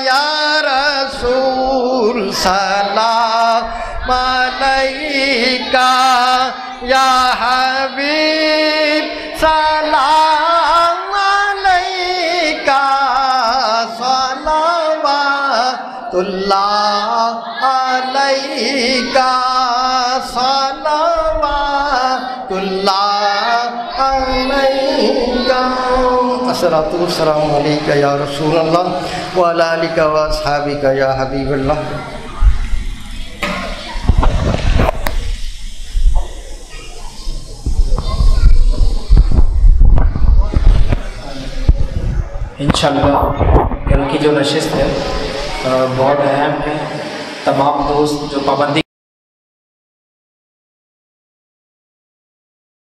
یا رسول سلام علیکہ یا حبیب سلام علیکہ صلوات اللہ علیکہ صلوات اللہ علیکہ الصلاۃ والسلام علیکہ یا رسول اللہ وعلی آلک و اصحابک یا حبیب اللہ انشاءاللہ کل کی جو نشست ہے بہت اہم ہے. تمام دوست جو پابندی